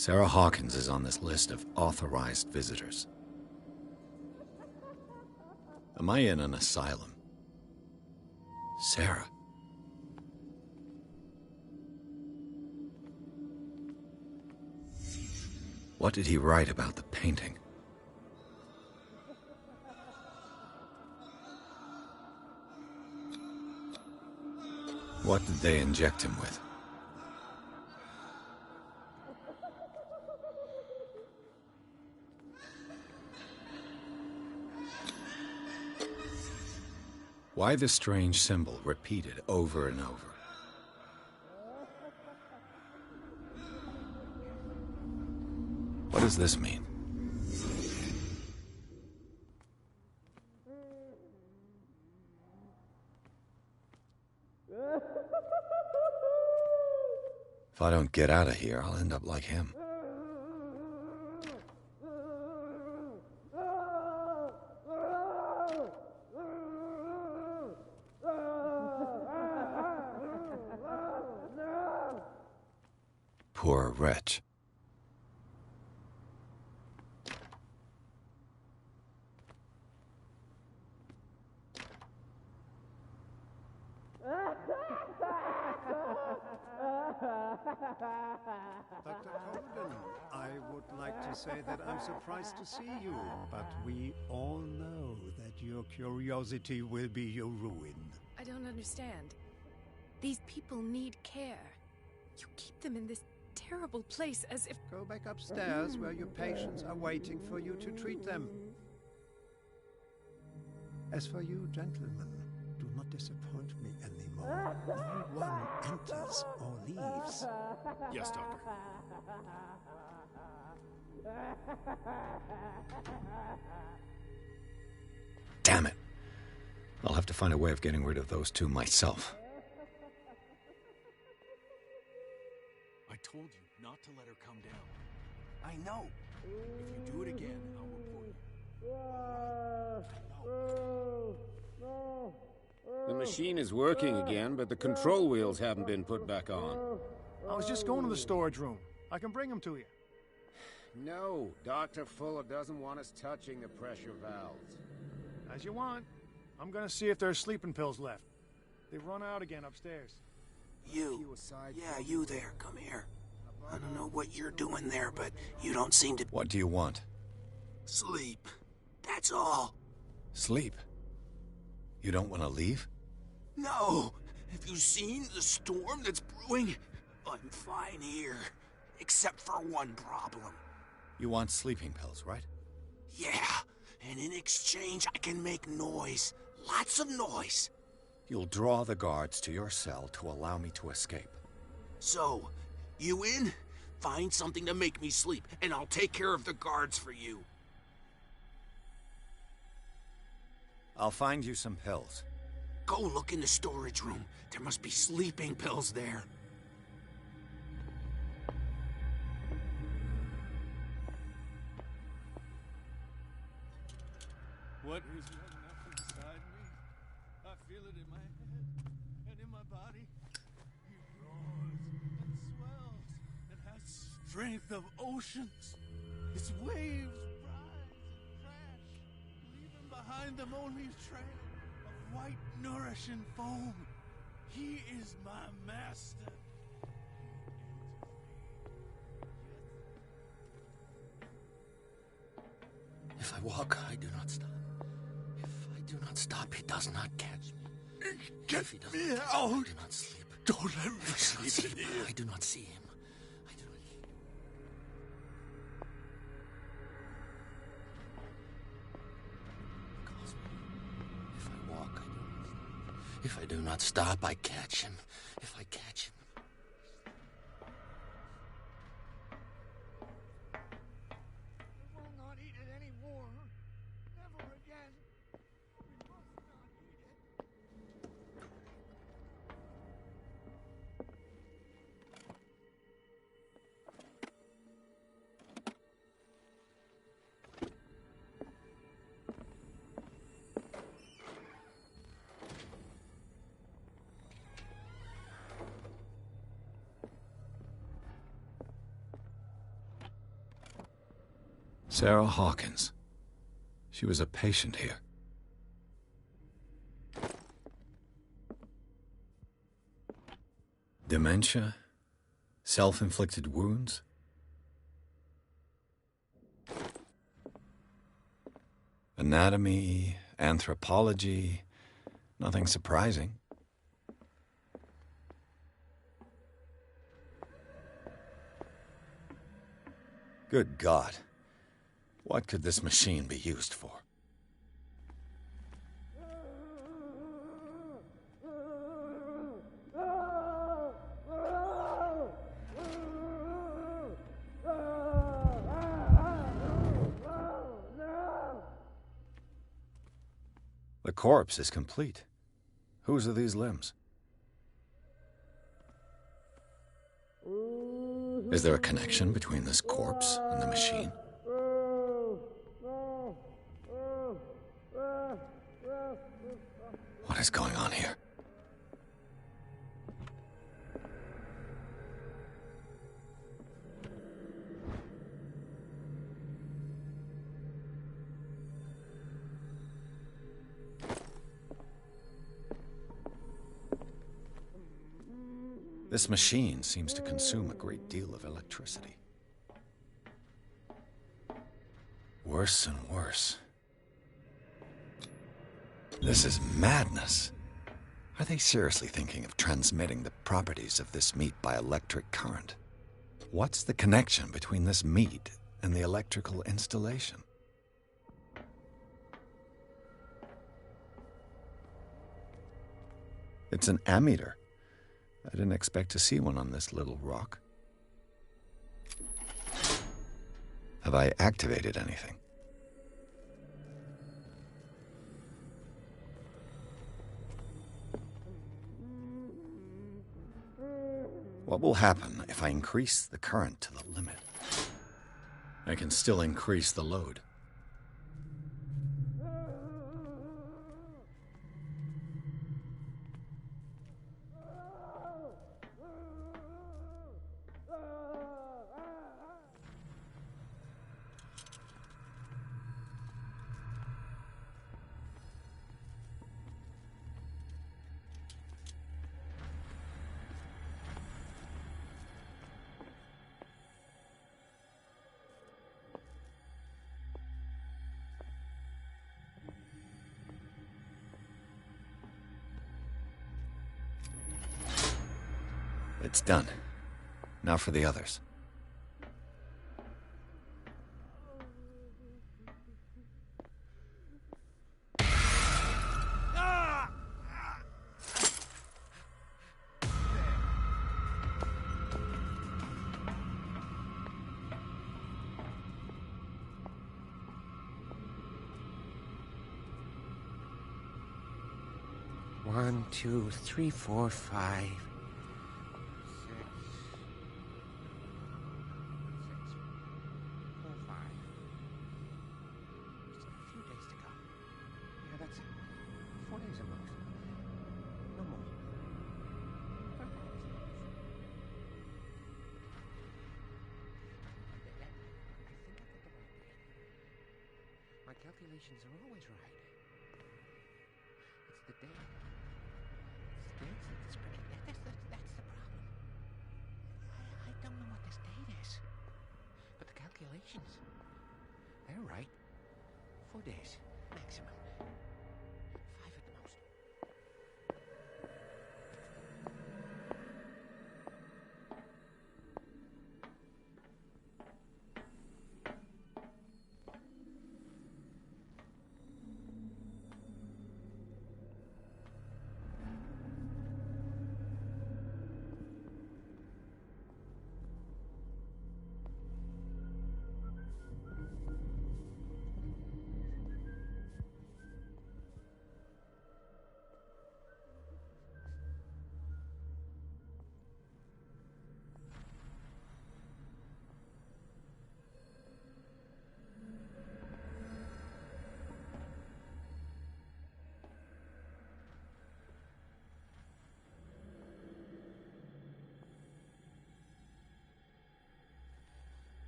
Sarah Hawkins is on this list of authorized visitors. Am I in an asylum? Sarah? What did he write about the painting? What did they inject him with? Why the strange symbol repeated over and over? What does this mean? If I don't get out of here, I'll end up like him. Poor wretch. Dr. Colden, I would like to say that I'm surprised to see you, but we all know that your curiosity will be your ruin. I don't understand. These people need care. You keep them in this terrible place as if... Go back upstairs where your patients are waiting for you to treat them. As for you, gentlemen, do not disappoint me anymore. No one enters or leaves. Yes, Doctor. Damn it. I'll have to find a way of getting rid of those two myself. I told you not to let her come down. I know. If you do it again, I'll report you. The machine is working again, but the control wheels haven't been put back on. I was just going to the storage room. I can bring them to you. No, Dr. Fuller doesn't want us touching the pressure valves. As you want. I'm gonna see if there's sleeping pills left. They've run out again upstairs. You there, come here. I don't know what you're doing there, but you don't seem to... What do you want? Sleep. That's all. Sleep? You don't want to leave? No. Have you seen the storm that's brewing? I'm fine here. Except for one problem. You want sleeping pills, right? Yeah. And in exchange, I can make noise. Lots of noise. You'll draw the guards to your cell to allow me to escape. So, you in? Find something to make me sleep, and I'll take care of the guards for you. I'll find you some pills. Go look in the storage room. There must be sleeping pills there. What is welling up inside me? I feel it in my head and in my body. It roars and swells and has strength of oceans. Its waves rise and crash, leaving behind them only a trail of white, nourishing foam. He is my master. If I walk, I do not stop. If I do not stop, he does not catch me. Get If he does me not catch out! me, I do not sleep. Don't let me If I do not sleep sleep, in here. I do not see him. I do not hear. He calls me. If I walk, I do not sleep. If I do not stop, I catch him. If I catch him. We will not eat it anymore. Never again. We must not eat it. Sarah Hawkins. She was a patient here. Dementia? Self-inflicted wounds? Anatomy, anthropology, nothing surprising. Good God. What could this machine be used for? The corpse is complete. Whose are these limbs? Is there a connection between this corpse and the machine? What is going on here? This machine seems to consume a great deal of electricity. Worse and worse. This is madness. Are they seriously thinking of transmitting the properties of this meat by electric current? What's the connection between this meat and the electrical installation? It's an ammeter. I didn't expect to see one on this little rock. Have I activated anything? What will happen if I increase the current to the limit? I can still increase the load. It's done. Now for the others. One, 2, 3, 4, 5. My calculations are always right. It's the date. It's the dates that discriminate. That's the problem. I don't know what this date is. But the calculations, they're right. 4 days, maximum. 5 at the most.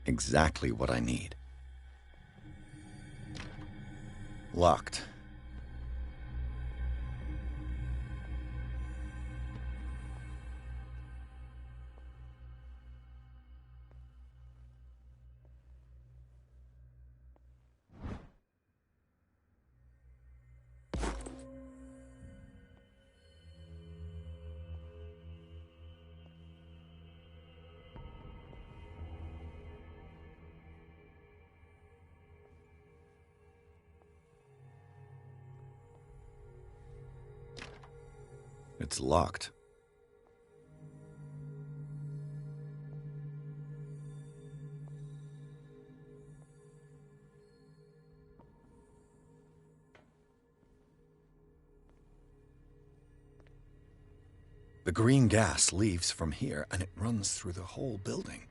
Exactly what I need. Locked. It's locked. The green gas leaves from here, and it runs through the whole building.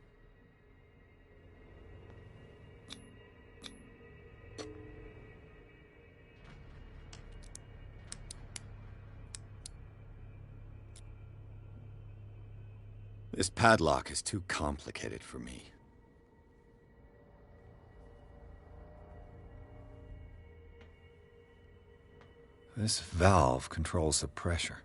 This padlock is too complicated for me. This valve controls the pressure.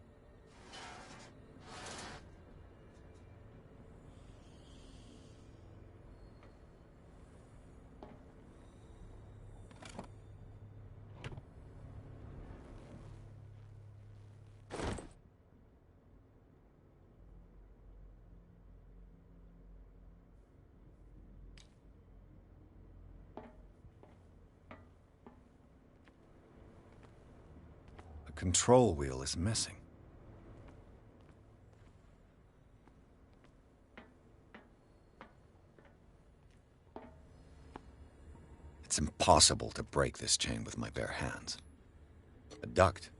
The control wheel is missing. It's impossible to break this chain with my bare hands. A duct.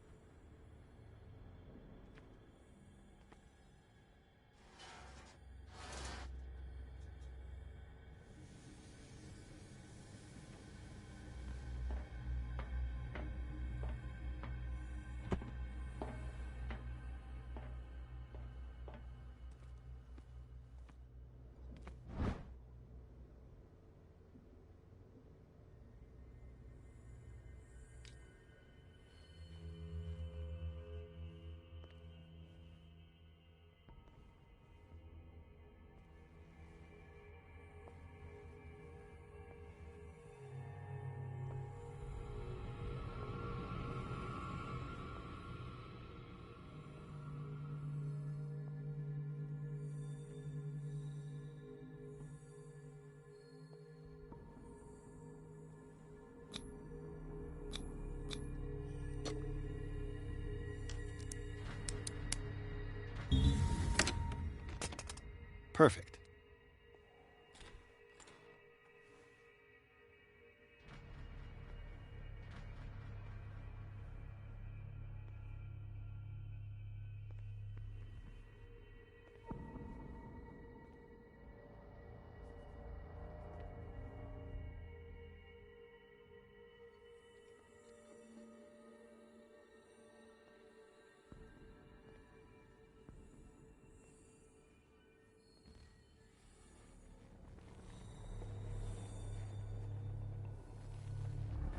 Perfect.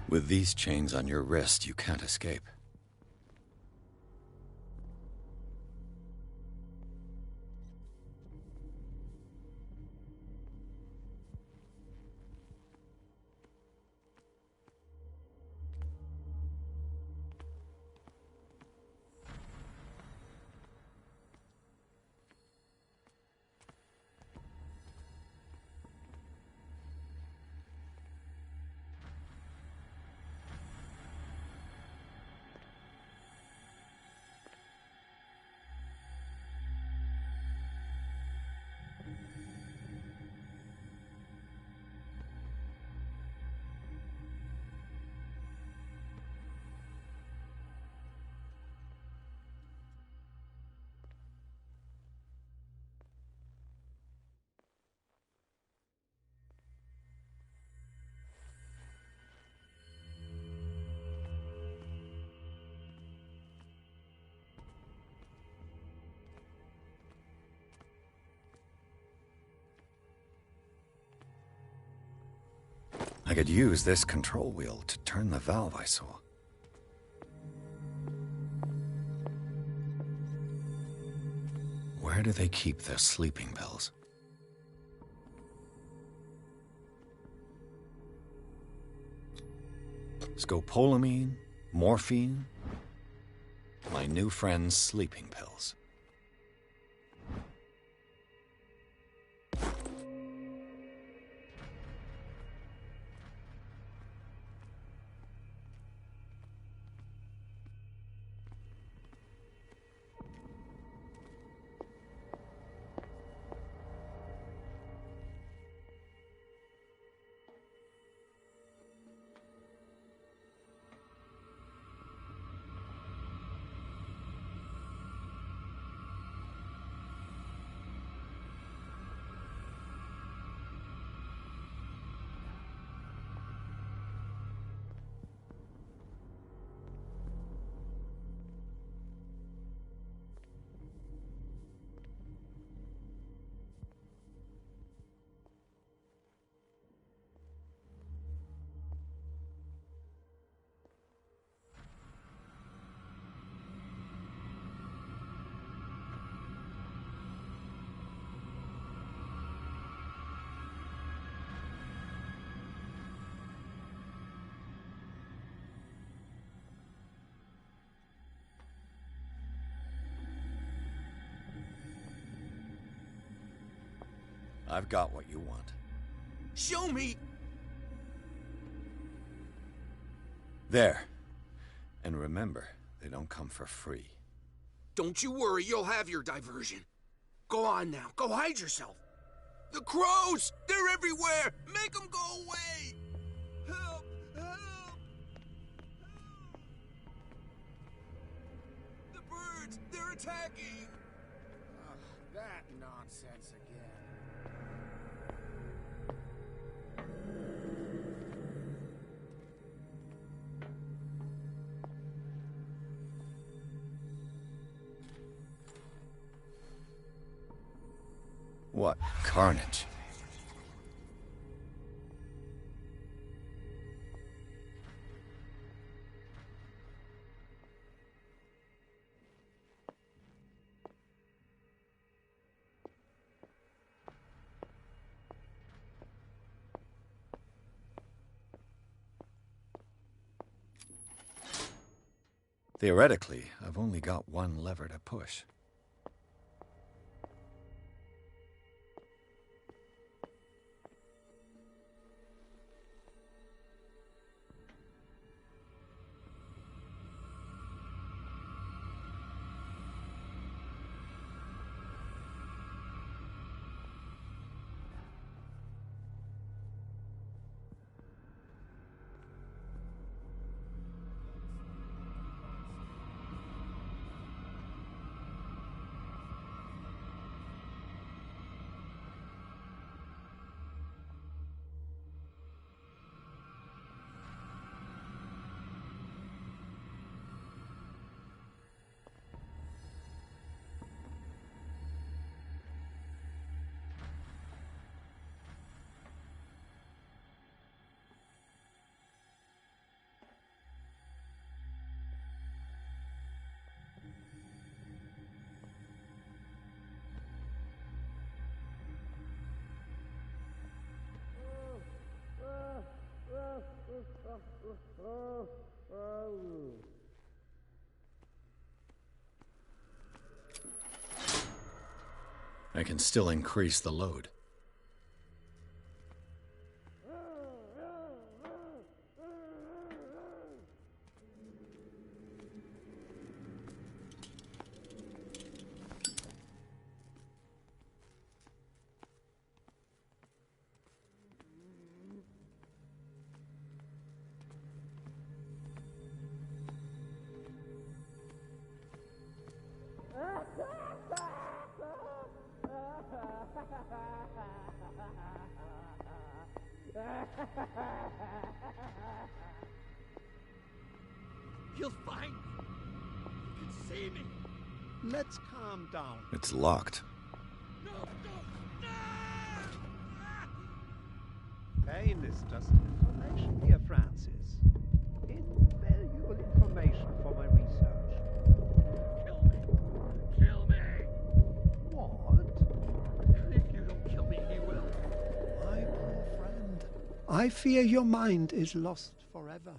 With these chains on your wrist, you can't escape. could use this control wheel to turn the valve I saw. Where do they keep their sleeping pills? Scopolamine, morphine, my new friend's sleeping pills. I've got what you want. Show me! There. And remember, they don't come for free. Don't you worry, you'll have your diversion. Go on now, go hide yourself. The crows! They're everywhere! Make them go away! Help! Help! The birds! They're attacking! That nonsense again. What carnage. Theoretically, I've only got one lever to push. I can still increase the load. He'll find me. He can save me. Let's calm down. It's locked. No, no, no! Pain is just information, dear Francis. Invaluable information for my research. Kill me! Kill me! What? If you don't kill me, he will. My poor friend. I fear your mind is lost forever.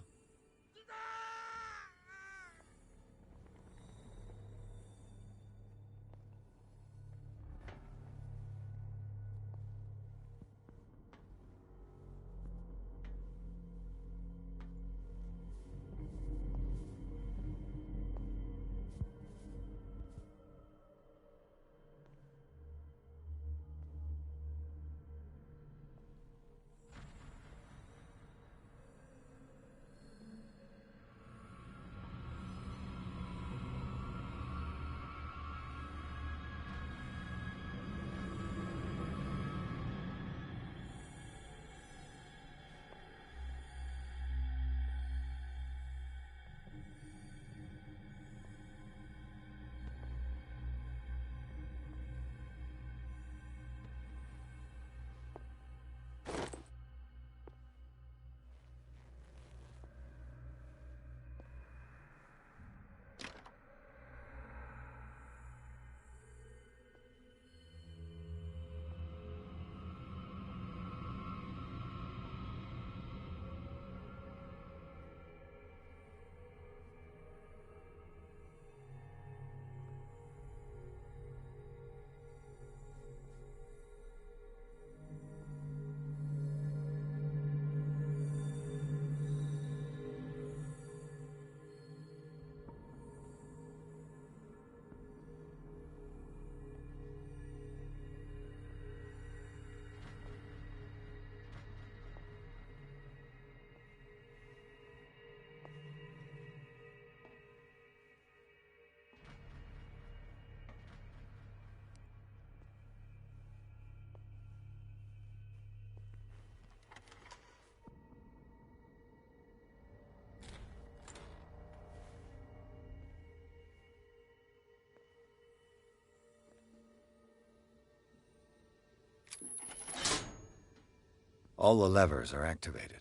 All the levers are activated.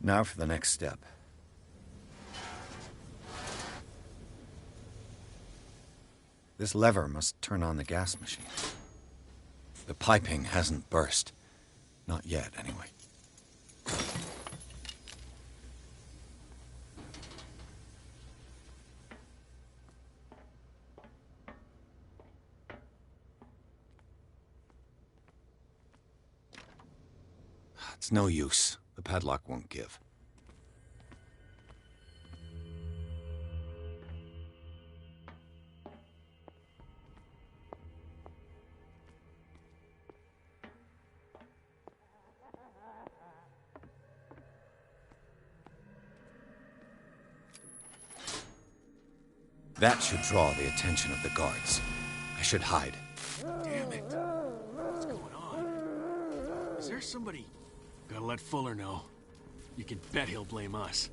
Now for the next step. This lever must turn on the gas machine. The piping hasn't burst. Not yet, anyway. It's no use. The padlock won't give. That should draw the attention of the guards. I should hide. Damn it. What's going on? Is there somebody... Gotta let Fuller know. You can bet he'll blame us.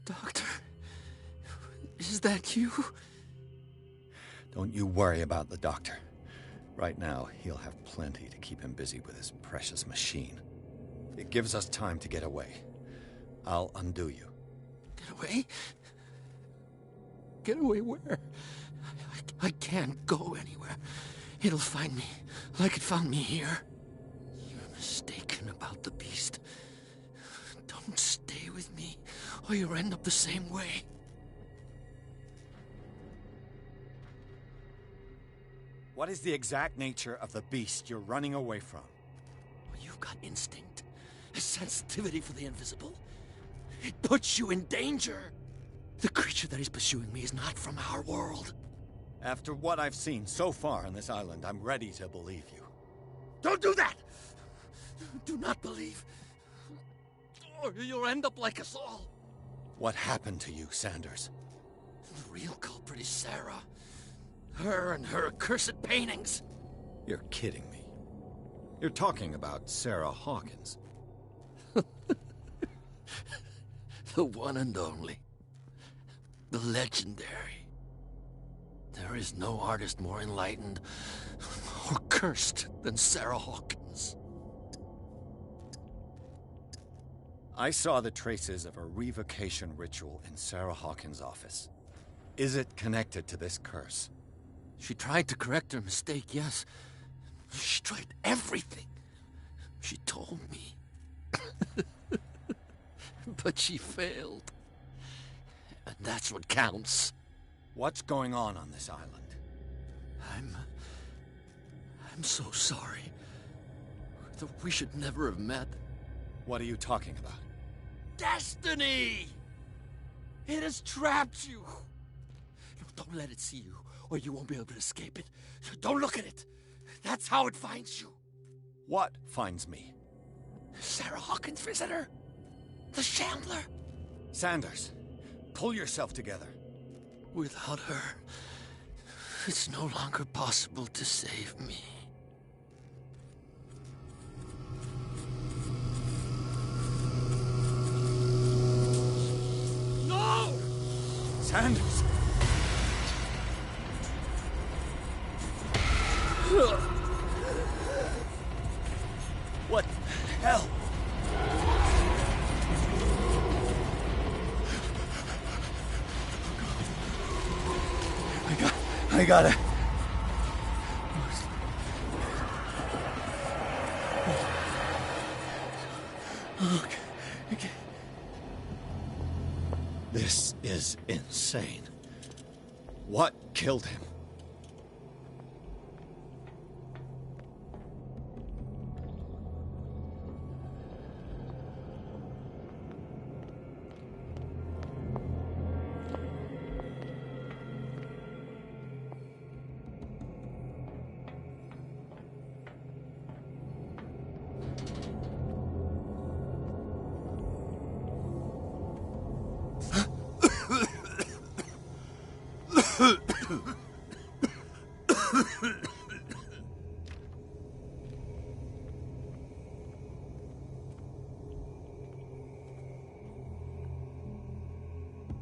Doctor, is that you? Don't you worry about the doctor. Right now, he'll have plenty to keep him busy with his precious machine. It gives us time to get away. I'll undo you. Get away? Get away where? I can't go anywhere. It'll find me, like it found me here. You're mistaken about the beast. Don't stay with me, or you'll end up the same way. What is the exact nature of the beast you're running away from? You've got instinct, a sensitivity for the invisible. It puts you in danger. The creature that is pursuing me is not from our world. After what I've seen so far on this island, I'm ready to believe you. Don't do that! Do not believe, or you'll end up like us all. What happened to you, Sanders? The real culprit is Sarah. Her and her accursed paintings. You're kidding me. You're talking about Sarah Hawkins. The one and only. The legendary. There is no artist more enlightened or cursed than Sarah Hawkins. I saw the traces of a revocation ritual in Sarah Hawkins' office. Is it connected to this curse? She tried to correct her mistake, yes. She tried everything. She told me. But she failed. And that's what counts. What's going on this island? I'm so sorry. We should never have met. What are you talking about? Destiny! It has trapped you. No, don't let it see you, or you won't be able to escape it. Don't look at it. That's how it finds you. What finds me? Sarah Hawkins' visitor. The Shambler. Sanders, pull yourself together. Without her, it's no longer possible to save me. No! Sanders! What the hell? I gotta... Okay. This is insane. What killed him?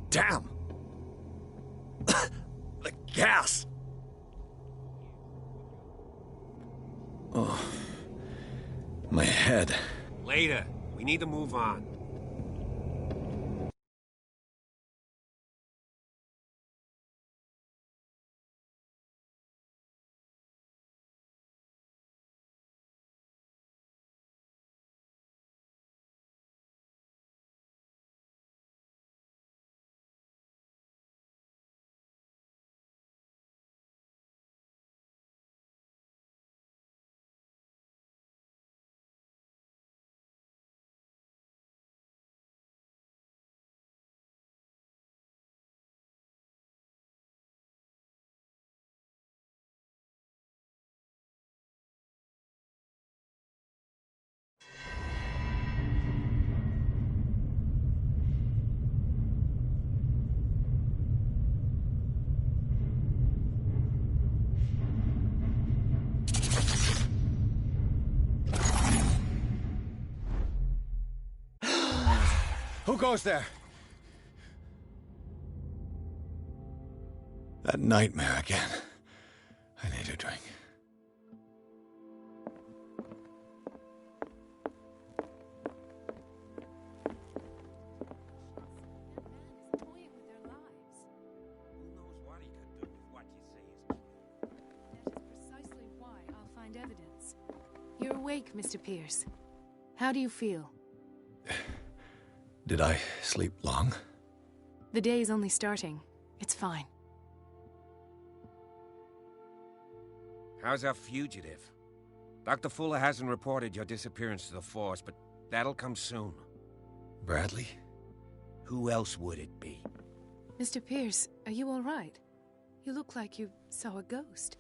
Damn! The gas! Oh, my head. Later. We need to move on. Who goes there? That nightmare again. I need a drink. Who knows what he could do if what you say is true? That is precisely why I'll find evidence. You're awake, Mr. Pierce. How do you feel? Did I sleep long? The day is only starting. It's fine. How's our fugitive? Dr. Fuller hasn't reported your disappearance to the force, but that'll come soon. Bradley? Who else would it be? Mr. Pierce, are you all right? You look like you saw a ghost.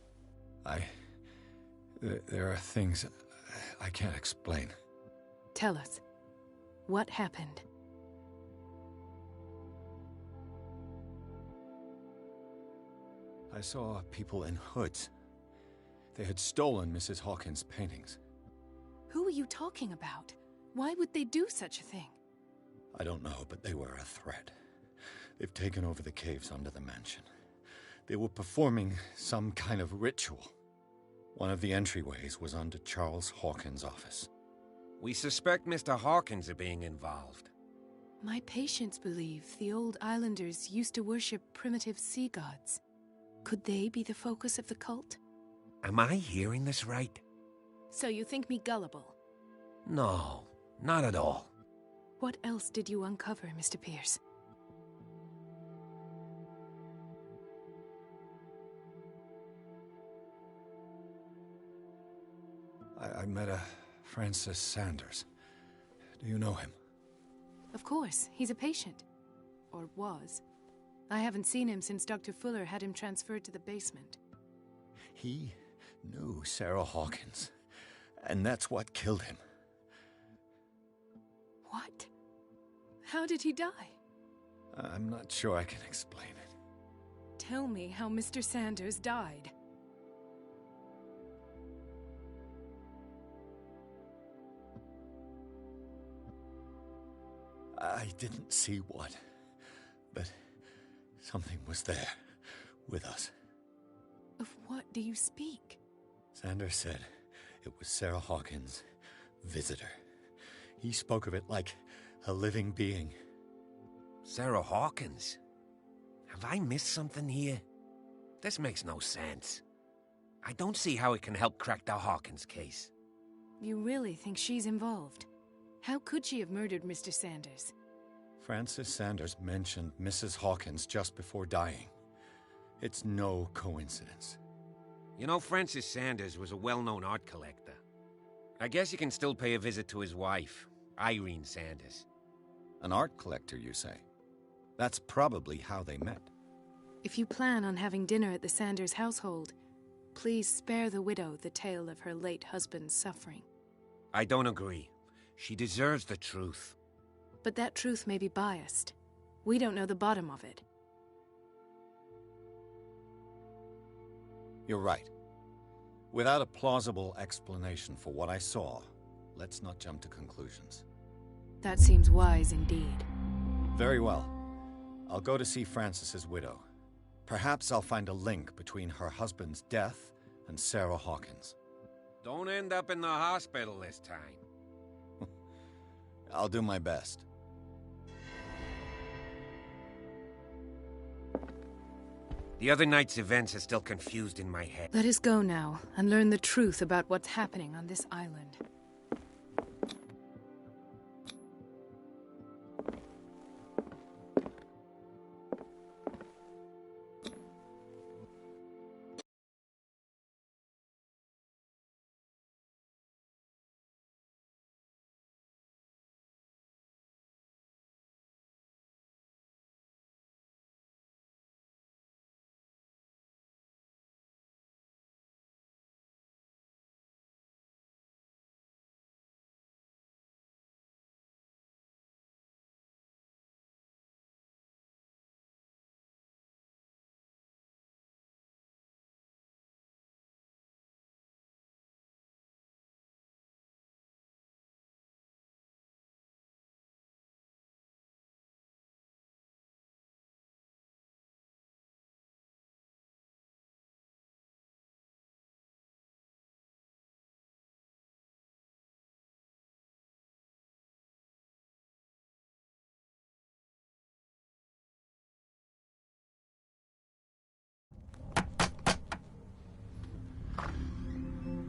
There are things I can't explain. Tell us. What happened? I saw people in hoods. They had stolen Mrs. Hawkins' paintings. Who are you talking about? Why would they do such a thing? I don't know, but they were a threat. They've taken over the caves under the mansion. They were performing some kind of ritual. One of the entryways was under Charles Hawkins' office. We suspect Mr. Hawkins of being involved. My patients believe the old islanders used to worship primitive sea gods. Could they be the focus of the cult? Am I hearing this right? So you think me gullible? No, not at all. What else did you uncover, Mr. Pierce? I met a Francis Sanders. Do you know him? Of course, he's a patient. Or was. I haven't seen him since Dr. Fuller had him transferred to the basement. He knew Sarah Hawkins, and that's what killed him. What? How did he die? I'm not sure I can explain it. Tell me how Mr. Sanders died. I didn't see what, but something was there, with us. Of what do you speak? Sanders said it was Sarah Hawkins' visitor. He spoke of it like a living being. Sarah Hawkins? Have I missed something here? This makes no sense. I don't see how it can help crack the Hawkins case. You really think she's involved? How could she have murdered Mr. Sanders? Francis Sanders mentioned Mrs. Hawkins just before dying. It's no coincidence. You know, Francis Sanders was a well-known art collector. I guess you can still pay a visit to his wife, Irene Sanders. An art collector, you say? That's probably how they met. If you plan on having dinner at the Sanders household, please spare the widow the tale of her late husband's suffering. I don't agree. She deserves the truth. But that truth may be biased. We don't know the bottom of it. You're right. Without a plausible explanation for what I saw, let's not jump to conclusions. That seems wise indeed. Very well. I'll go to see Francis's widow. Perhaps I'll find a link between her husband's death and Sarah Hawkins. Don't end up in the hospital this time. I'll do my best. The other night's events are still confused in my head. Let us go now and learn the truth about what's happening on this island.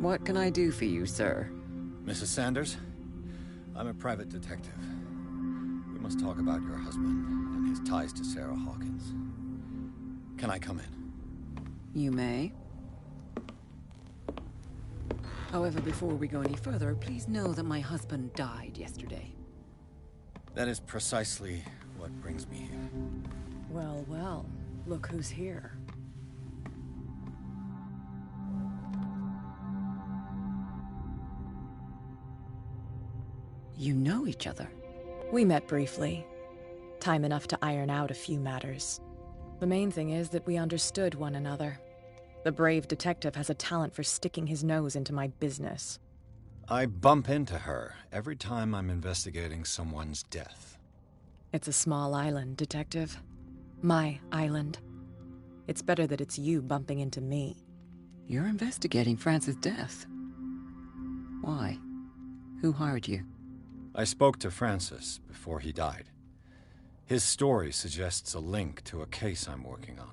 What can I do for you, sir? Mrs. Sanders, I'm a private detective. We must talk about your husband and his ties to Sarah Hawkins. Can I come in? You may. However, before we go any further, please know that my husband died yesterday. That is precisely what brings me here. Well, well, look who's here. You know each other? We met briefly. Time enough to iron out a few matters. The main thing is that we understood one another. The brave detective has a talent for sticking his nose into my business. I bump into her every time I'm investigating someone's death. It's a small island, Detective. My island. It's better that it's you bumping into me. You're investigating Francis' death. Why? Who hired you? I spoke to Francis before he died. His story suggests a link to a case I'm working on.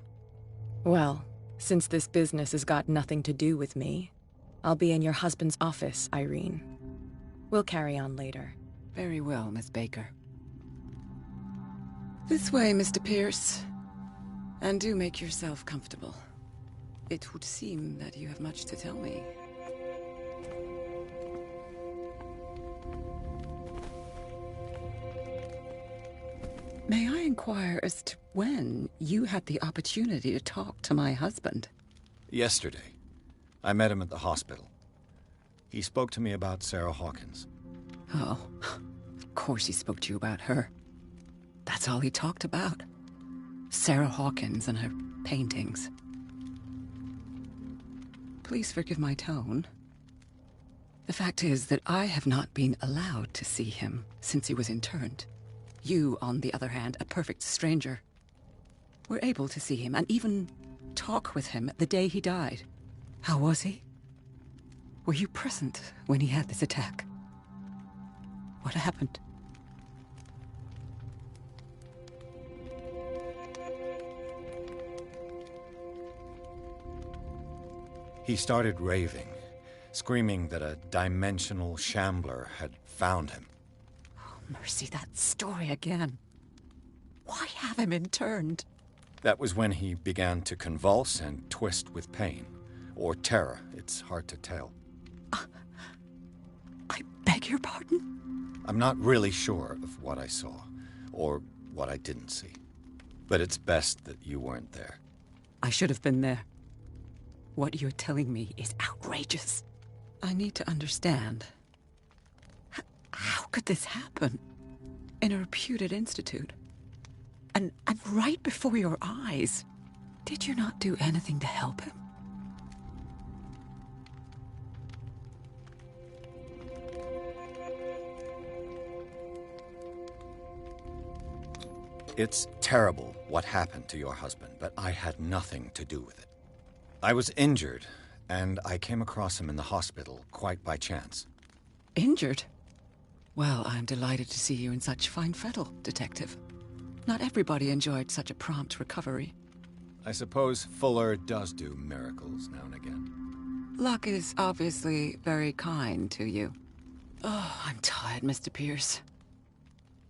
Well, since this business has got nothing to do with me, I'll be in your husband's office, Irene. We'll carry on later. Very well, Miss Baker. This way, Mr. Pierce. And do make yourself comfortable. It would seem that you have much to tell me. May I inquire as to when you had the opportunity to talk to my husband? Yesterday. I met him at the hospital. He spoke to me about Sarah Hawkins. Oh, of course he spoke to you about her. That's all he talked about. Sarah Hawkins and her paintings. Please forgive my tone. The fact is that I have not been allowed to see him since he was interned. You, on the other hand, a perfect stranger, were able to see him and even talk with him the day he died. How was he? Were you present when he had this attack? What happened? He started raving, screaming that a dimensional shambler had found him. Oh, mercy, that story again. Why have him interned? That was when he began to convulse and twist with pain. Or terror, it's hard to tell. I beg your pardon? I'm not really sure of what I saw, or what I didn't see. But it's best that you weren't there. I should have been there. What you're telling me is outrageous. I need to understand. How could this happen? In a reputed institute? And right before your eyes? Did you not do anything to help him? It's terrible what happened to your husband, but I had nothing to do with it. I was injured, and I came across him in the hospital quite by chance. Injured? Well, I'm delighted to see you in such fine fettle, Detective. Not everybody enjoyed such a prompt recovery. I suppose Fuller does do miracles now and again. Luck is obviously very kind to you. Oh, I'm tired, Mr. Pierce.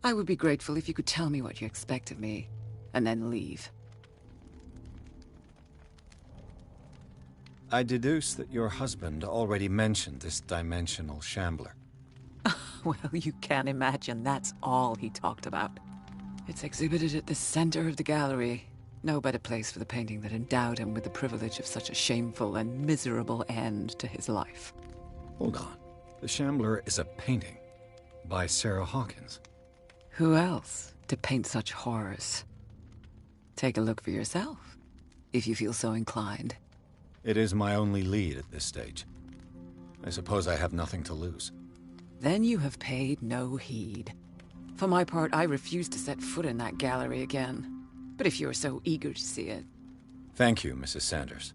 I would be grateful if you could tell me what you expect of me, and then leave. I deduce that your husband already mentioned this dimensional shambler. Well, you can imagine that's all he talked about. It's exhibited at the center of the gallery. No better place for the painting that endowed him with the privilege of such a shameful and miserable end to his life. Hold on. The shambler is a painting by Sarah Hawkins. Who else to paint such horrors? Take a look for yourself, if you feel so inclined. It is my only lead at this stage. I suppose I have nothing to lose. Then you have paid no heed. For my part, I refuse to set foot in that gallery again. But if you're so eager to see it... Thank you, Mrs. Sanders.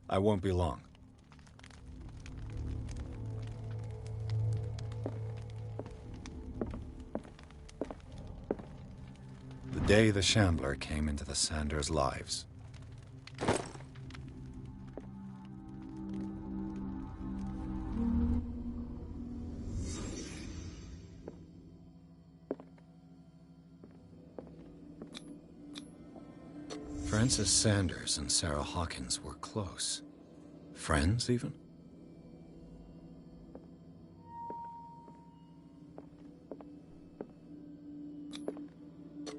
I won't be long. The day the Shambler came into the Sanders' lives. Francis Sanders and Sarah Hawkins were close. Friends, even?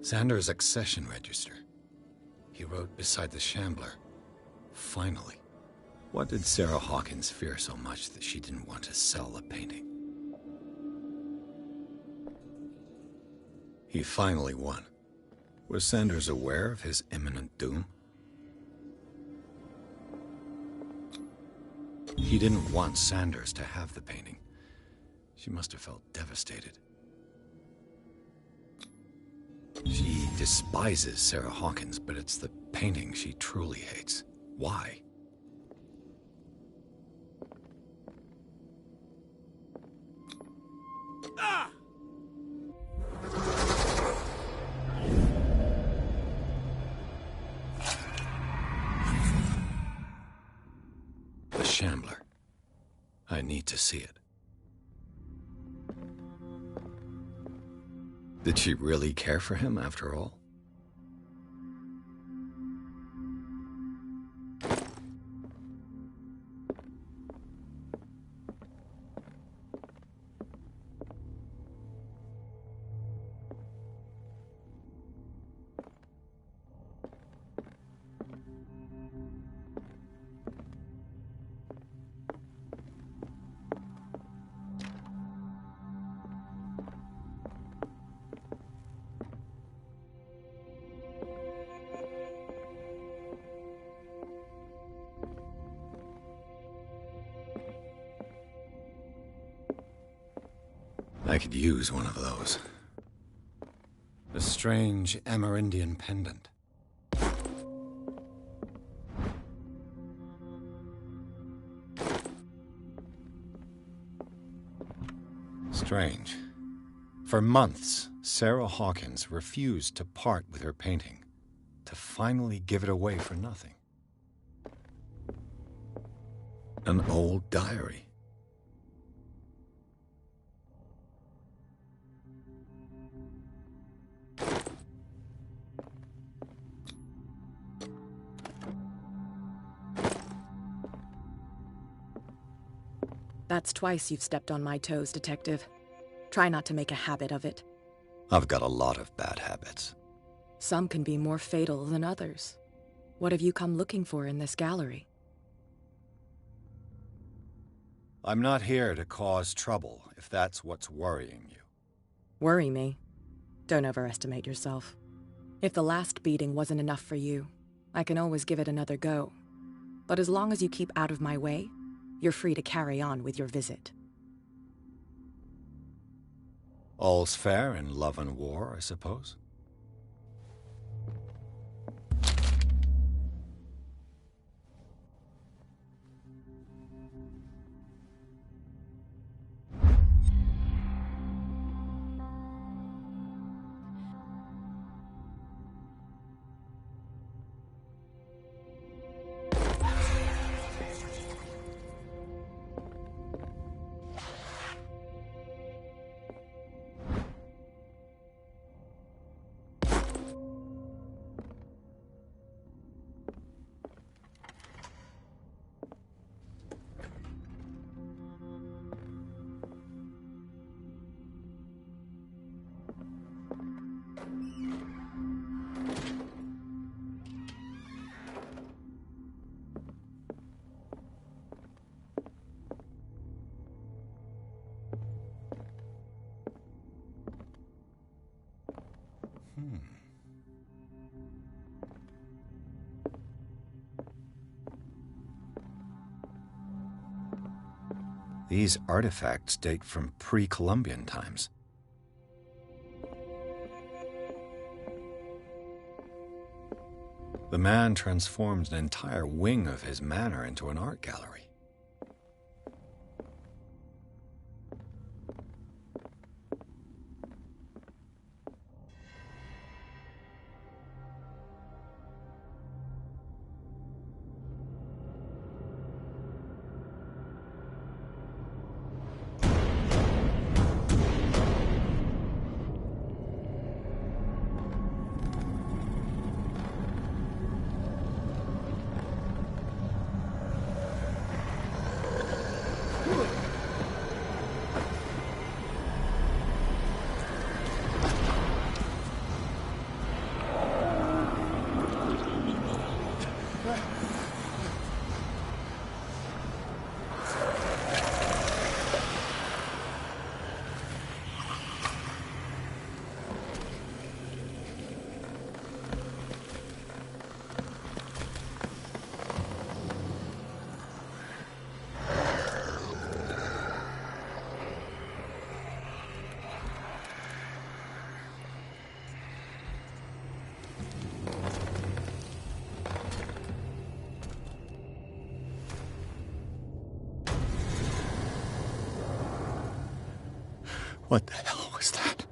Sanders' accession register. He wrote beside the Shambler, "Finally." What did Sarah Hawkins fear so much that she didn't want to sell the painting? He finally won. Was Sanders aware of his imminent doom? He didn't want Sanders to have the painting. She must have felt devastated. She despises Sarah Hawkins, but it's the painting she truly hates. Why? Ah! The Shambler. I need to see it. Did she really care for him after all? I could use one of those. A strange Amerindian pendant. Strange. For months, Sarah Hawkins refused to part with her painting, to finally give it away for nothing. An old diary. That's twice you've stepped on my toes, Detective. Try not to make a habit of it. I've got a lot of bad habits. Some can be more fatal than others. What have you come looking for in this gallery? I'm not here to cause trouble, if that's what's worrying you. Worry me? Don't overestimate yourself. If the last beating wasn't enough for you, I can always give it another go. But as long as you keep out of my way, you're free to carry on with your visit. All's fair in love and war, I suppose? These artifacts date from pre-Columbian times. The man transformed an entire wing of his manor into an art gallery. What the hell was that?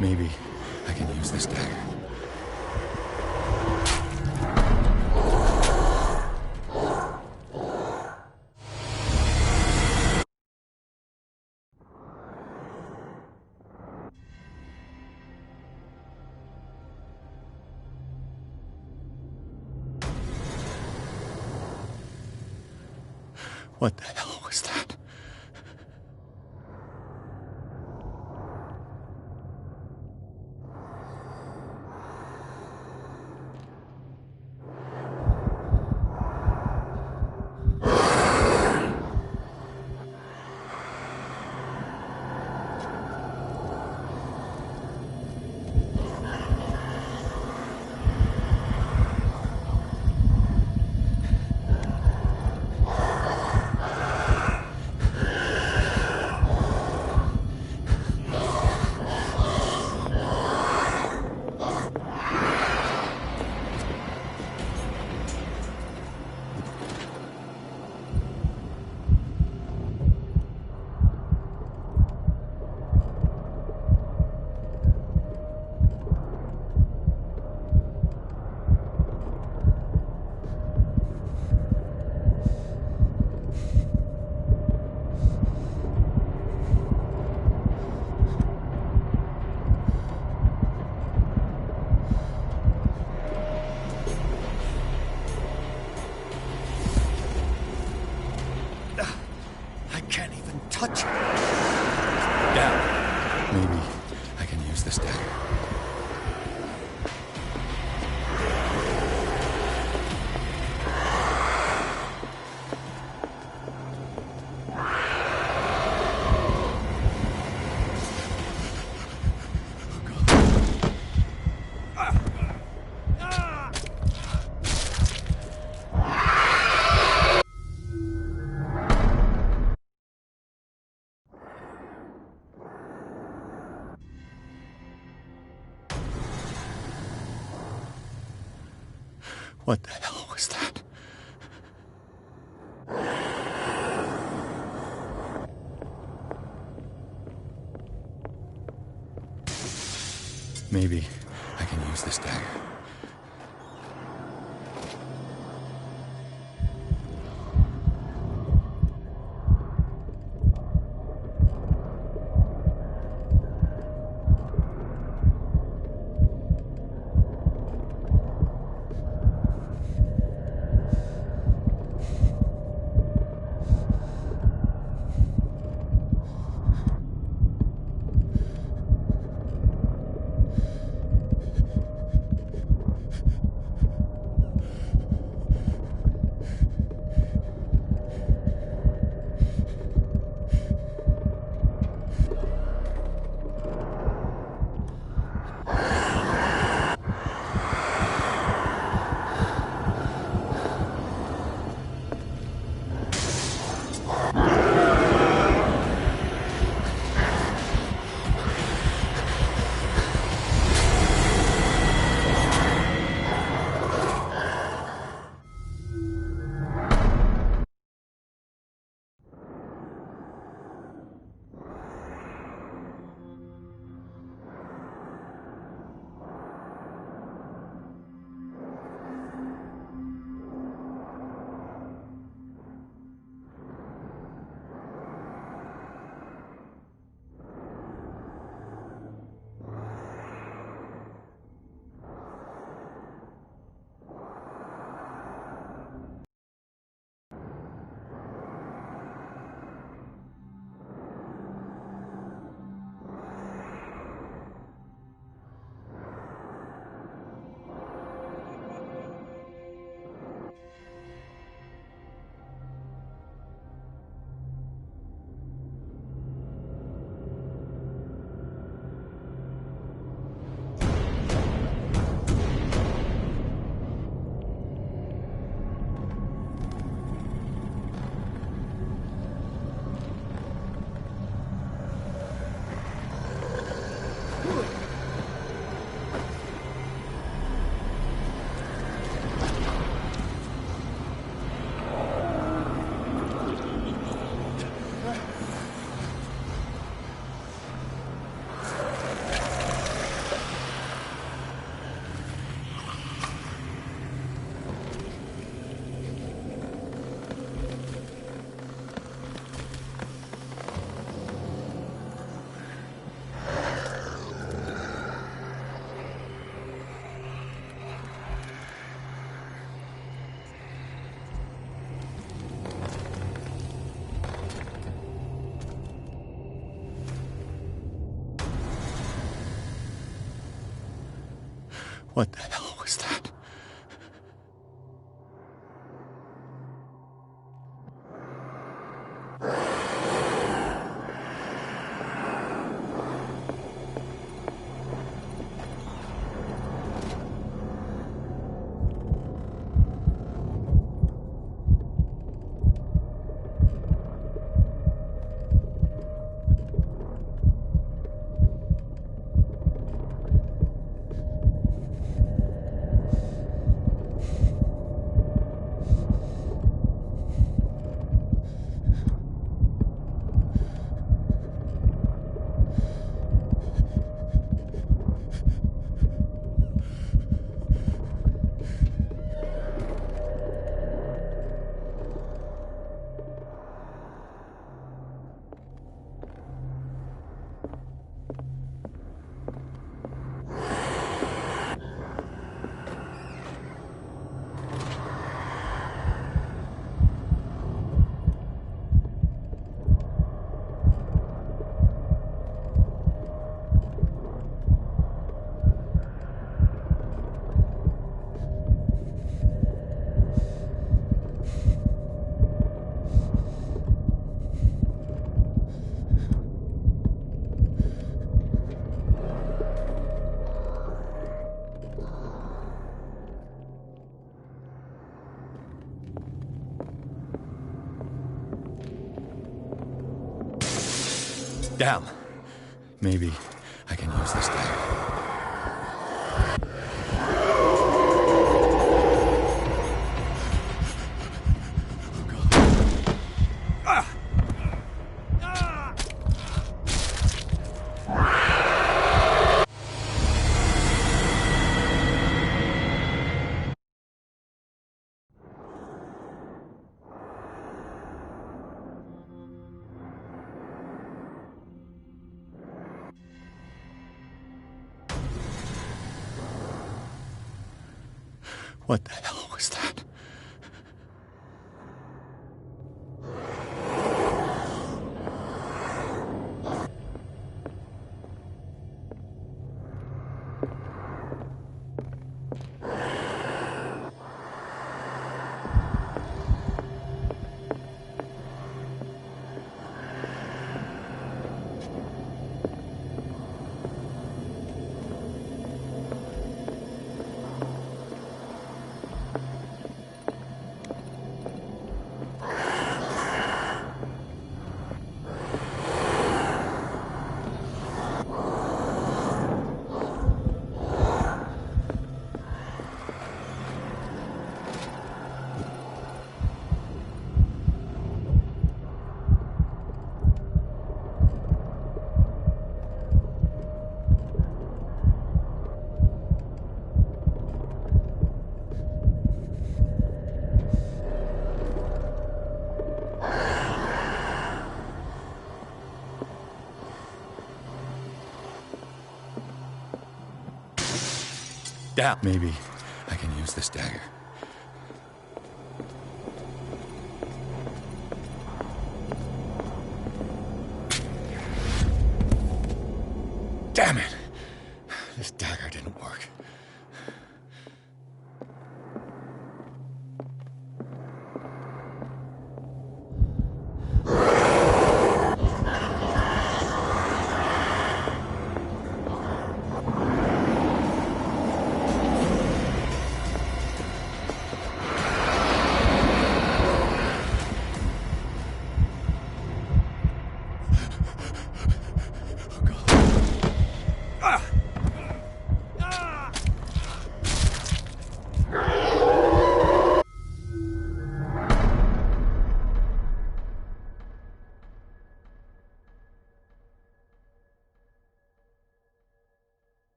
Maybe I can use this dagger. What the hell was that? Touch it. Down. Maybe I can use this dagger. What the hell was that? Maybe I can use this dagger. What the hell was that? Damn. Maybe I can use this dagger. What the hell was that? Damn. Maybe I can use this dagger. Damn it! This dagger didn't work.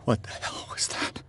What the hell was that?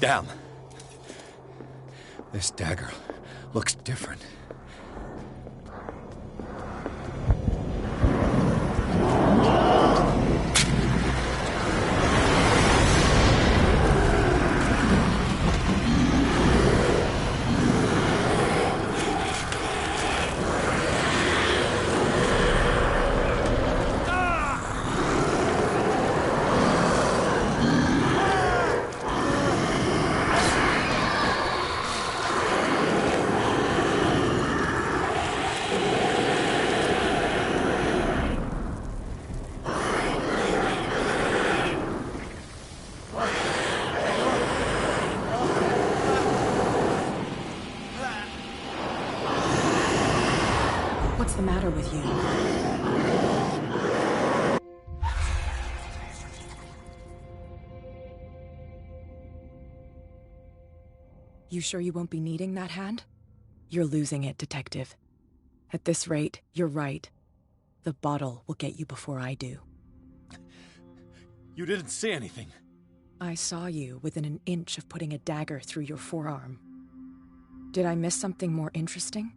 Damn. This dagger looks different. What's the matter with you? You sure you won't be needing that hand? You're losing it, Detective. At this rate, you're right. The bottle will get you before I do. You didn't see anything. I saw you within an inch of putting a dagger through your forearm. Did I miss something more interesting?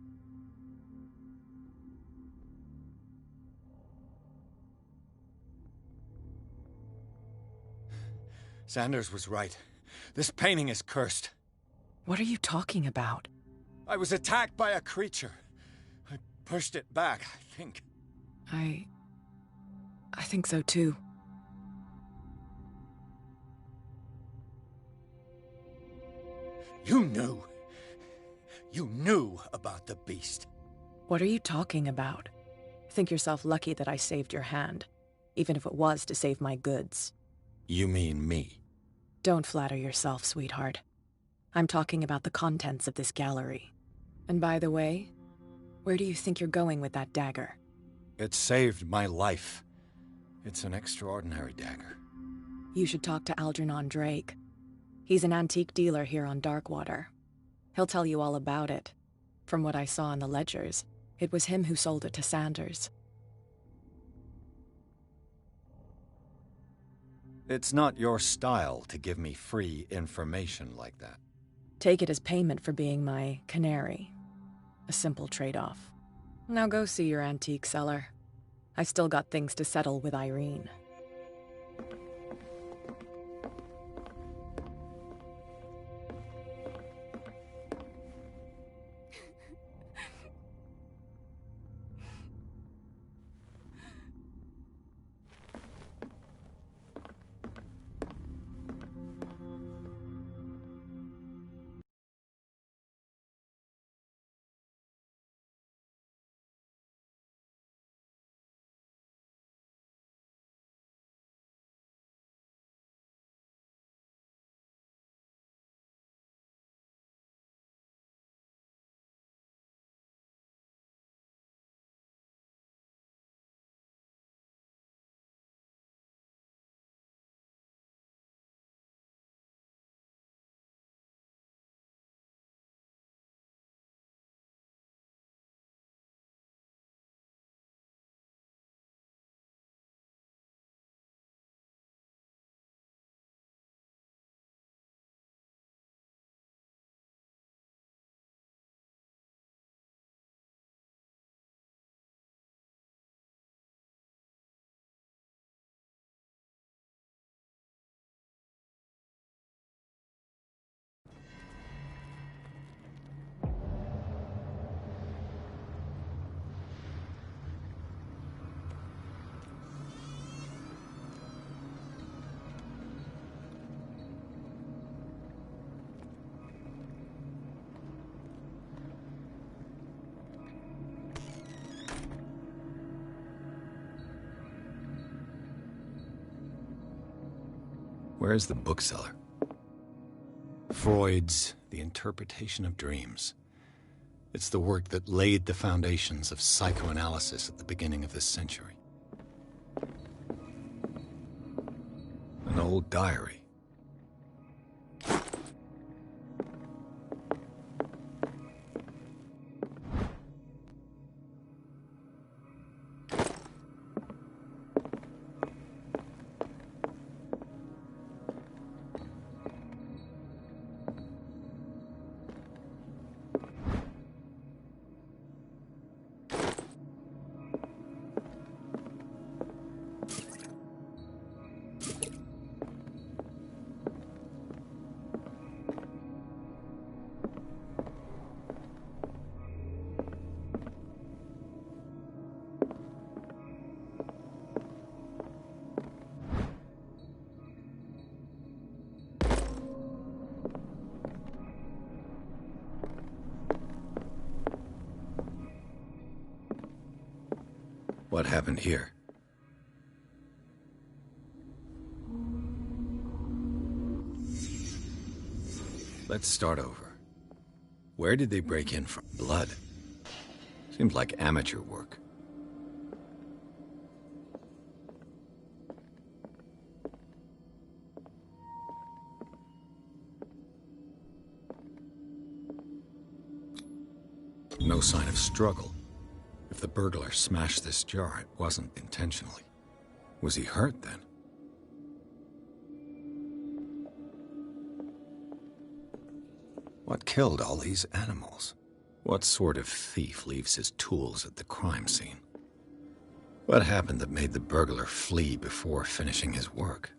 Sanders was right. This painting is cursed. What are you talking about? I was attacked by a creature. I pushed it back, I think. I think so too. You knew. You knew about the beast. What are you talking about? Think yourself lucky that I saved your hand, even if it was to save my goods. You mean me? Don't flatter yourself, sweetheart. I'm talking about the contents of this gallery. And by the way, where do you think you're going with that dagger? It saved my life. It's an extraordinary dagger. You should talk to Algernon Drake. He's an antique dealer here on Darkwater. He'll tell you all about it. From what I saw in the ledgers, it was him who sold it to Sanders. It's not your style to give me free information like that. Take it as payment for being my canary. A simple trade-off. Now go see your antique seller. I still got things to settle with Irene. Where's the bookseller? Freud's The Interpretation of Dreams. It's the work that laid the foundations of psychoanalysis at the beginning of this century. An old diary. What happened here? Let's start over. Where did they break in from? Blood. Seems like amateur work. No sign of struggle. If the burglar smashed this jar, it wasn't intentionally. Was he hurt then? What killed all these animals? What sort of thief leaves his tools at the crime scene? What happened that made the burglar flee before finishing his work?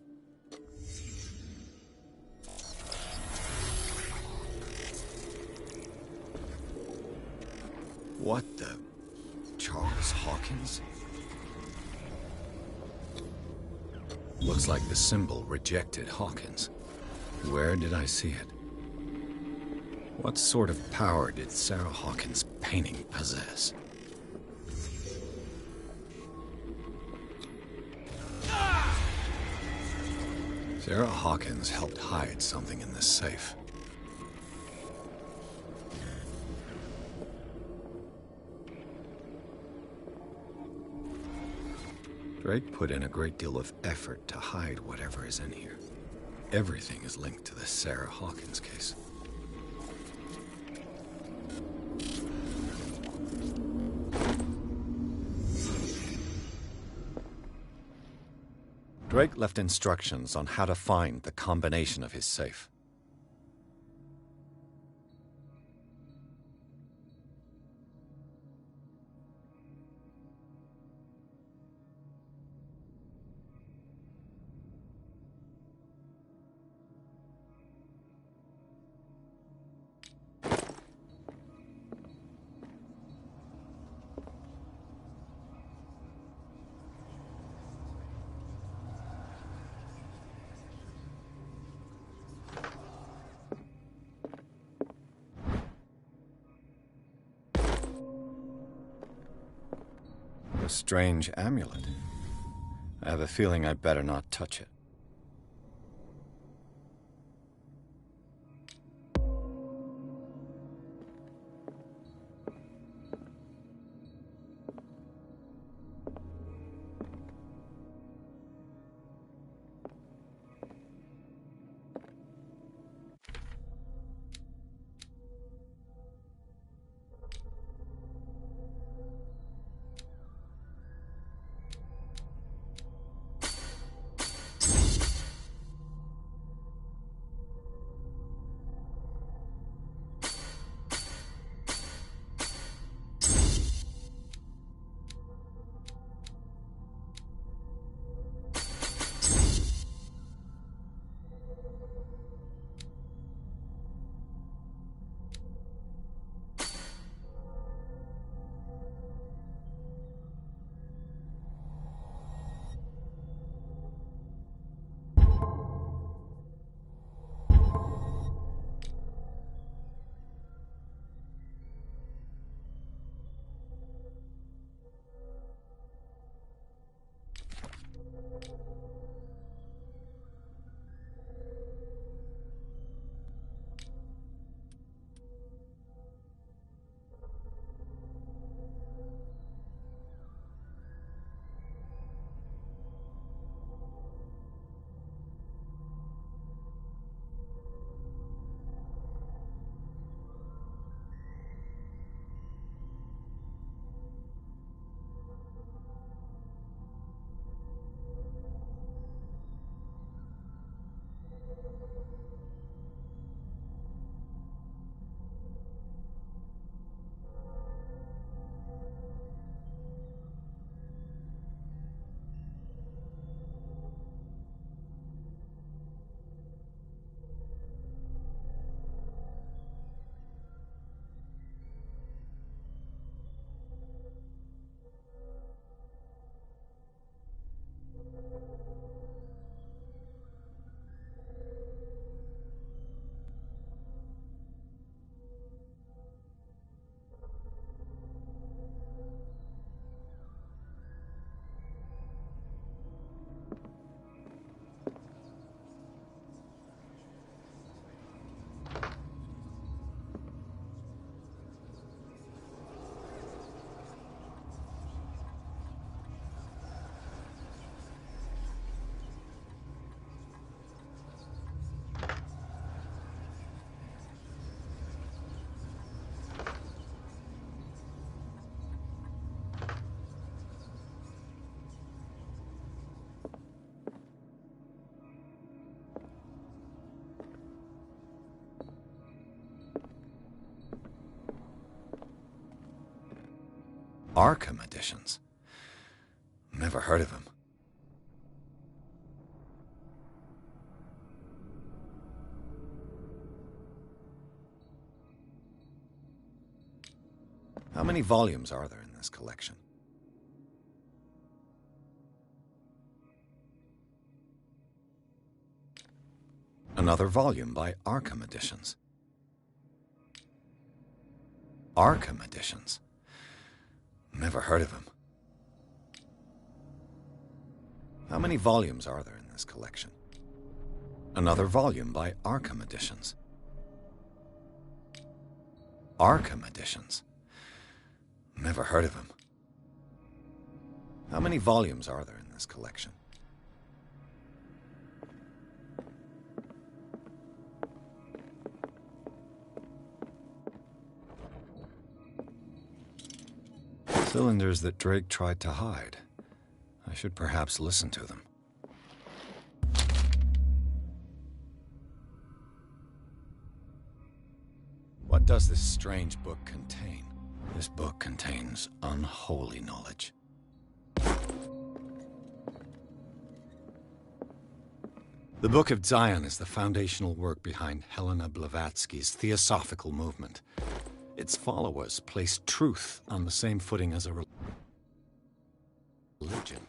What the... Charles Hawkins? Looks like the symbol rejected Hawkins. Where did I see it? What sort of power did Sarah Hawkins' painting possess? Sarah Hawkins helped hide something in this safe. Drake put in a great deal of effort to hide whatever is in here. Everything is linked to the Sarah Hawkins case. Drake left instructions on how to find the combination of his safe. A strange amulet. I have a feeling I'd better not touch it. Arkham editions? Never heard of him. How many volumes are there in this collection? Another volume by Arkham Editions. Arkham Editions? Never heard of him. How many volumes are there in this collection? Another volume by Arkham Editions. Arkham Editions? Never heard of him. How many volumes are there in this collection? Cylinders that Drake tried to hide. I should perhaps listen to them. What does this strange book contain? This book contains unholy knowledge. The Book of Zion is the foundational work behind Helena Blavatsky's Theosophical movement. Its followers place truth on the same footing as a religion.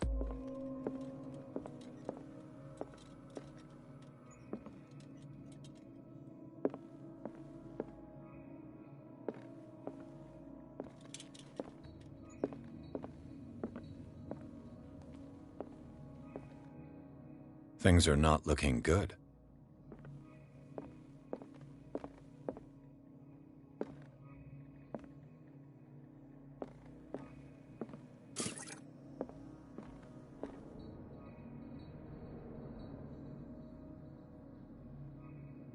Things are not looking good.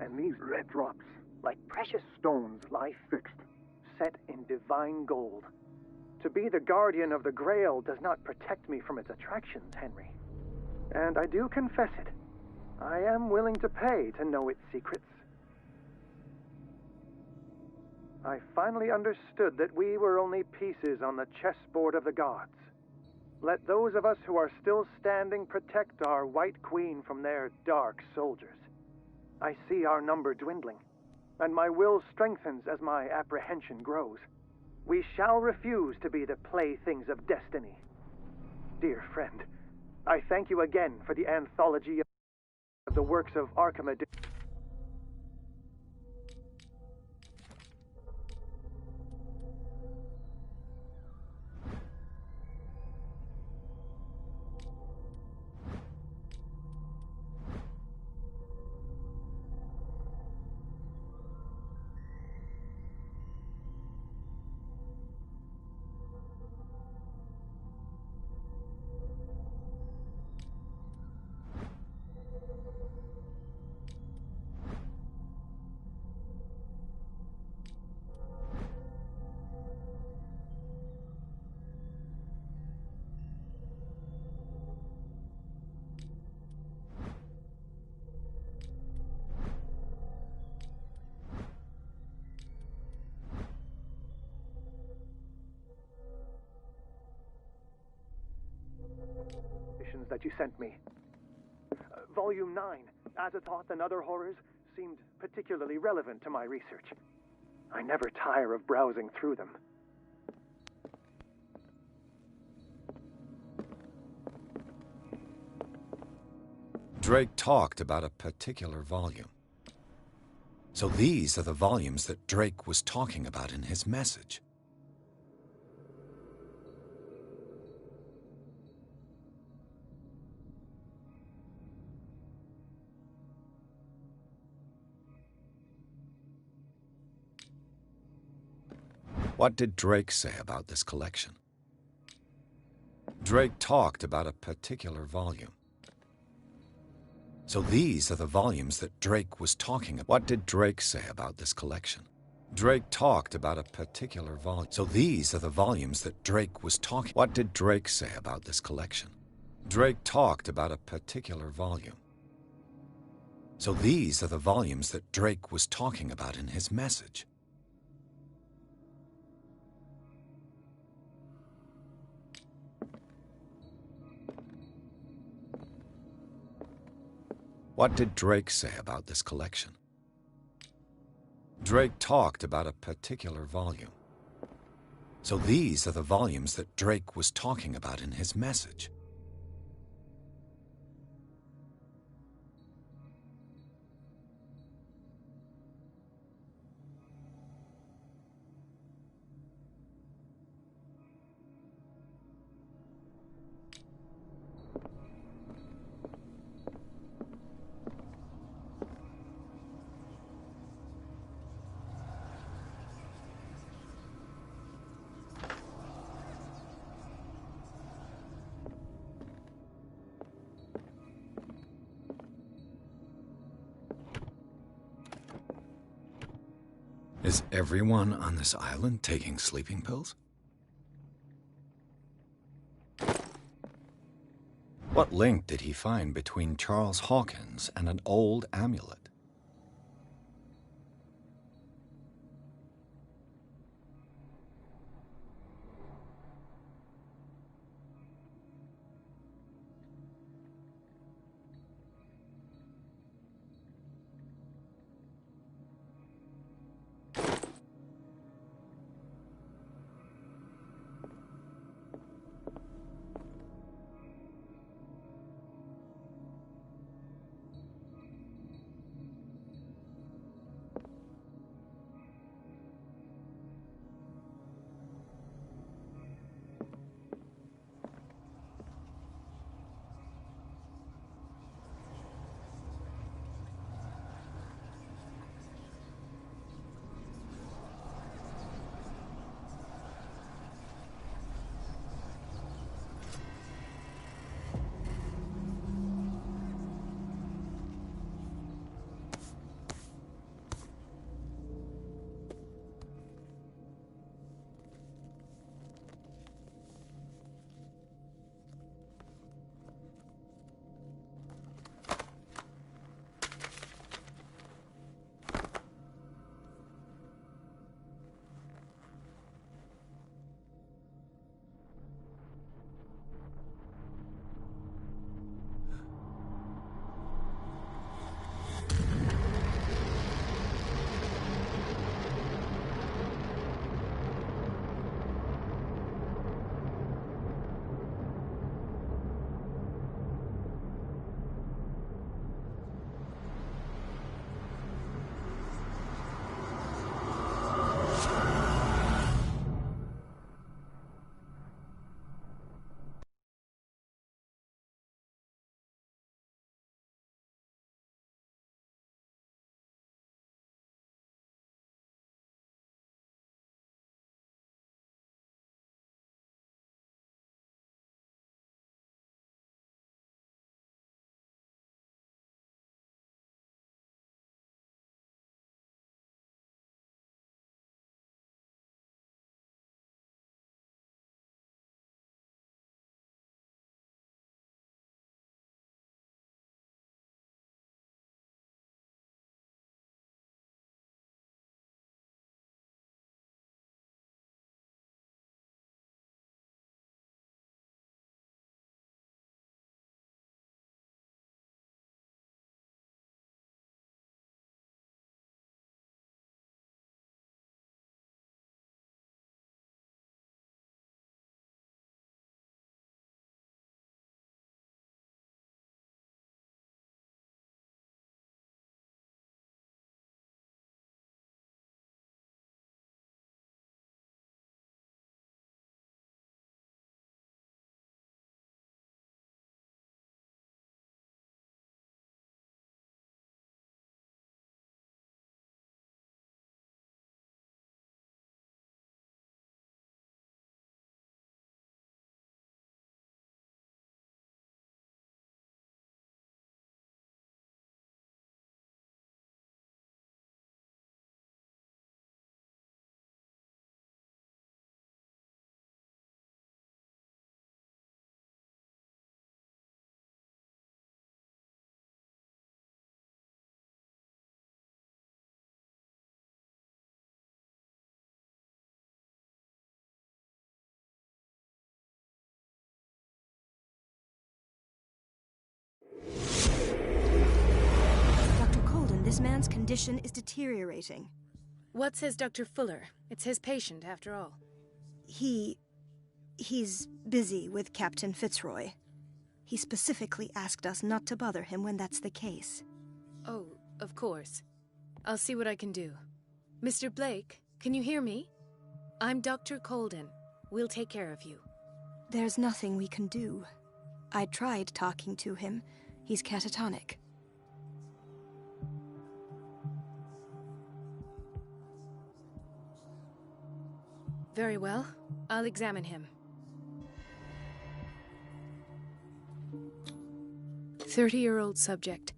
And these red drops, like precious stones, lie fixed, set in divine gold. To be the guardian of the Grail does not protect me from its attractions, Henry. And I do confess it. I am willing to pay to know its secrets. I finally understood that we were only pieces on the chessboard of the gods. Let those of us who are still standing protect our White Queen from their dark soldiers. I see our number dwindling, and my will strengthens as my apprehension grows. We shall refuse to be the playthings of destiny. Dear friend, I thank you again for the anthology of the works of Arkham Editions. That you sent me. Volume 9, Azathoth and Other Horrors, seemed particularly relevant to my research. I never tire of browsing through them. Drake talked about a particular volume. So these are the volumes that Drake was talking about in his message. What did Drake say about this collection? Drake talked about a particular volume. So these are the volumes that Drake was talking about. What did Drake say about this collection? Drake talked about a particular volume. So these are the volumes that Drake was talking. What did Drake say about this collection? Drake talked about a particular volume. So these are the volumes that Drake was talking about in his message. What did Drake say about this collection? Drake talked about a particular volume. So these are the volumes that Drake was talking about in his message. Is everyone on this island taking sleeping pills? What link did he find between Charles Hawkins and an old amulet? This man's condition is deteriorating. What says Dr. Fuller? It's his patient, after all. He's busy with Captain Fitzroy. He specifically asked us not to bother him when that's the case. Oh, of course. I'll see what I can do. Mr. Blake, can you hear me? I'm Dr. Colden. We'll take care of you. There's nothing we can do. I tried talking to him. He's catatonic. Very well. I'll examine him. 30-year-old subject.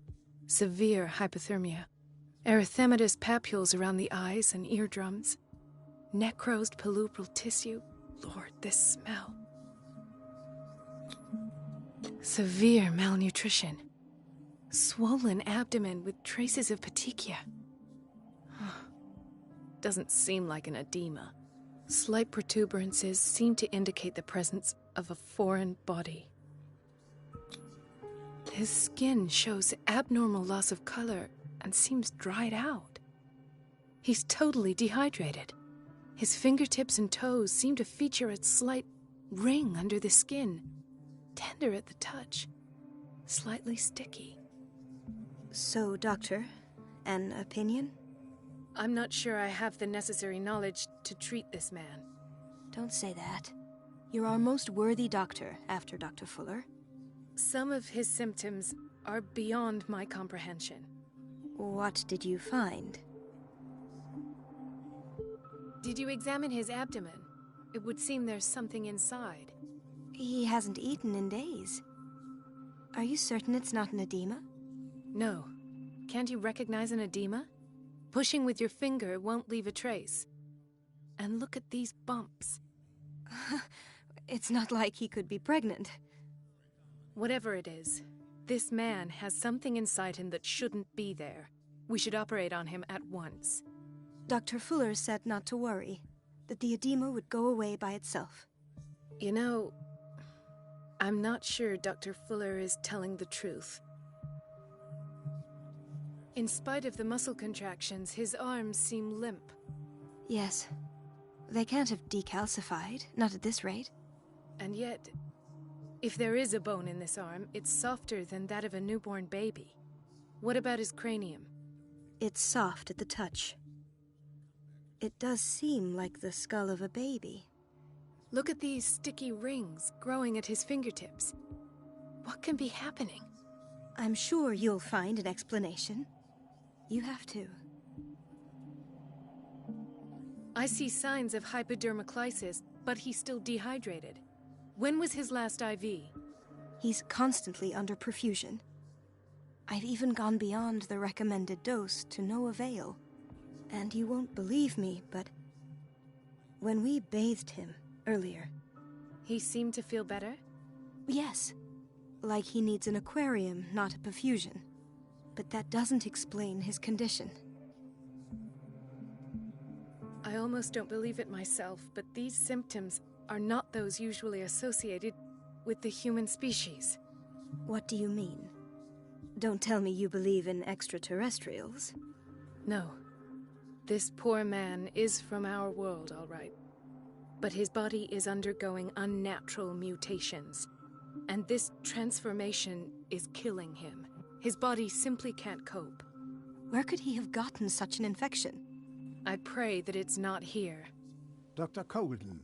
Severe hypothermia. Erythematous papules around the eyes and eardrums. Necrosed palpebral tissue. Lord, this smell. Severe malnutrition. Swollen abdomen with traces of Piekeaaa. Doesn't seem like an edema. Slight protuberances seem to indicate the presence of a foreign body. His skin shows abnormal loss of color and seems dried out. He's totally dehydrated. His fingertips and toes seem to feature a slight ring under the skin, tender at the touch, slightly sticky. So, Doctor, an opinion? I'm not sure I have the necessary knowledge to treat this man. Don't say that. You're our most worthy doctor after Dr. Fuller. Some of his symptoms are beyond my comprehension. What did you find? Did you examine his abdomen? It would seem there's something inside. He hasn't eaten in days. Are you certain it's not an edema? No. Can't you recognize an edema? Pushing with your finger won't leave a trace. And look at these bumps. It's not like he could be pregnant. Whatever it is, this man has something inside him that shouldn't be there. We should operate on him at once. Dr. Fuller said not to worry, that the edema would go away by itself. You know, I'm not sure Dr. Fuller is telling the truth. In spite of the muscle contractions, his arms seem limp. Yes. They can't have decalcified, not at this rate. And yet, if there is a bone in this arm, it's softer than that of a newborn baby. What about his cranium? It's soft at the touch. It does seem like the skull of a baby. Look at these sticky rings growing at his fingertips. What can be happening? I'm sure you'll find an explanation. You have to. I see signs of hypodermoclysis, but he's still dehydrated. When was his last IV? He's constantly under perfusion. I've even gone beyond the recommended dose to no avail. And you won't believe me, but when we bathed him earlier... He seemed to feel better? Yes. Like he needs an aquarium, not a perfusion. But that doesn't explain his condition. I almost don't believe it myself, but these symptoms are not those usually associated with the human species. What do you mean? Don't tell me you believe in extraterrestrials. No. This poor man is from our world, all right. But his body is undergoing unnatural mutations. And this transformation is killing him. His body simply can't cope. Where could he have gotten such an infection? I pray that it's not here. Dr. Colden,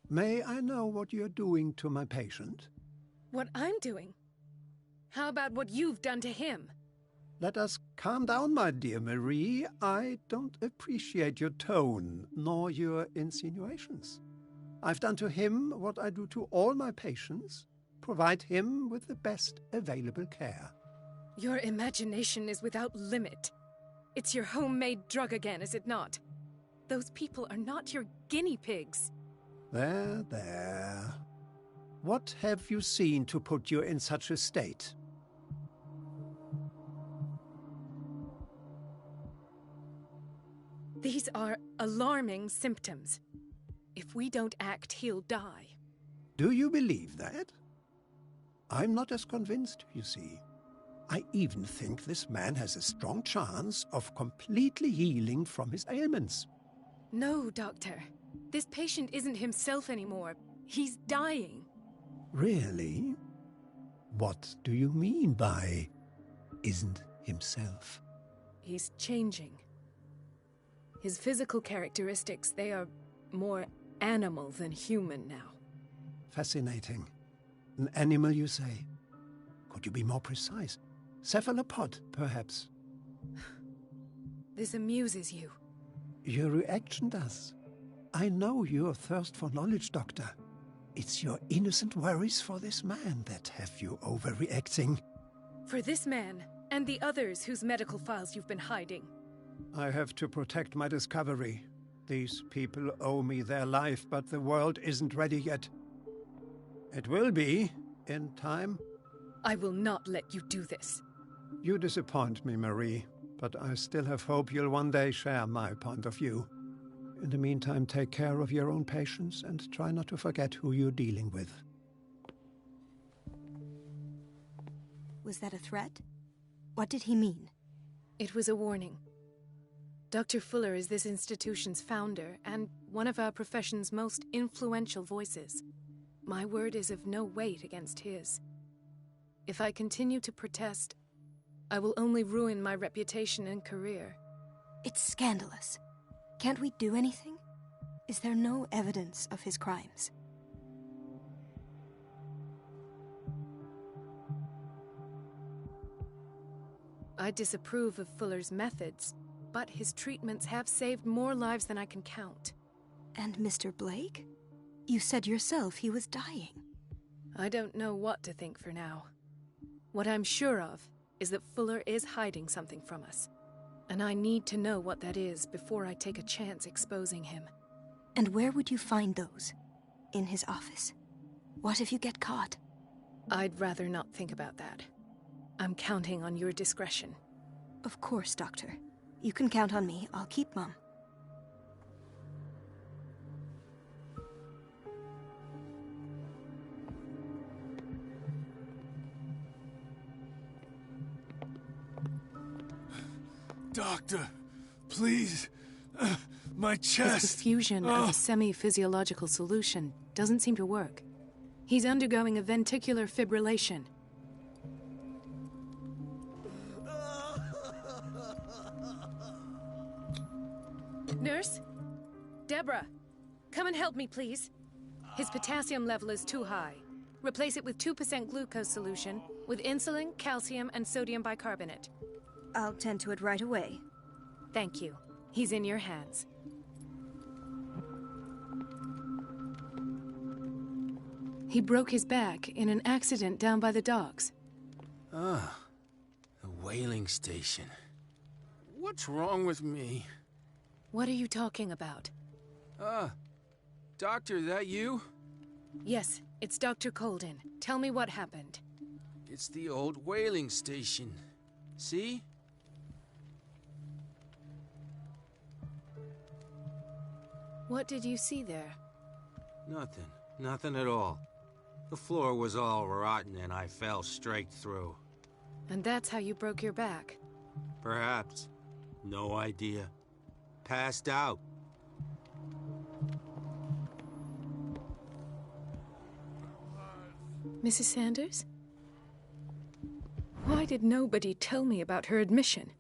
may I know what you're doing to my patient? What I'm doing? How about what you've done to him? Let us calm down, my dear Marie. I don't appreciate your tone, nor your insinuations. I've done to him what I do to all my patients. Provide him with the best available care. Your imagination is without limit. It's your homemade drug again, is it not? Those people are not your guinea pigs. There, there. What have you seen to put you in such a state? These are alarming symptoms. If we don't act, he'll die. Do you believe that? I'm not as convinced, you see. I even think this man has a strong chance of completely healing from his ailments. No, Doctor. This patient isn't himself anymore. He's dying. Really? What do you mean by isn't himself? He's changing. His physical characteristics, they are more animal than human now. Fascinating. An animal, you say? Could you be more precise? Cephalopod, perhaps? This amuses you. Your reaction does. I know your thirst for knowledge, Doctor. It's your innocent worries for this man that have you overreacting. For this man, and the others whose medical files you've been hiding. I have to protect my discovery. These people owe me their life, but the world isn't ready yet. It will be, in time. I will not let you do this. You disappoint me, Marie, but I still have hope you'll one day share my point of view. In the meantime, take care of your own patients and try not to forget who you're dealing with. Was that a threat? What did he mean? It was a warning. Dr. Fuller is this institution's founder and one of our profession's most influential voices. My word is of no weight against his. If I continue to protest, I will only ruin my reputation and career. It's scandalous. Can't we do anything? Is there no evidence of his crimes? I disapprove of Fuller's methods, but his treatments have saved more lives than I can count. And Mr. Blake? You said yourself he was dying. I don't know what to think for now. What I'm sure of is that Fuller is hiding something from us. And I need to know what that is before I take a chance exposing him. And where would you find those? In his office? What if you get caught? I'd rather not think about that. I'm counting on your discretion. Of course, Doctor. You can count on me. I'll keep Mum. Doctor, please. My chest. His diffusion of a semi-physiological solution doesn't seem to work. He's undergoing a ventricular fibrillation. Nurse? Deborah, come and help me, please. His potassium level is too high. Replace it with 2% glucose solution with insulin, calcium, and sodium bicarbonate. I'll tend to it right away. Thank you. He's in your hands. He broke his back in an accident down by the docks. Ah, the whaling station. What's wrong with me? What are you talking about? Doctor, that you? Yes, it's Dr. Colden. Tell me what happened. It's the old whaling station. See? What did you see there? Nothing. Nothing at all. The floor was all rotten and I fell straight through. And that's how you broke your back? Perhaps. No idea. Passed out. Mrs. Sanders? Why did nobody tell me about her admission?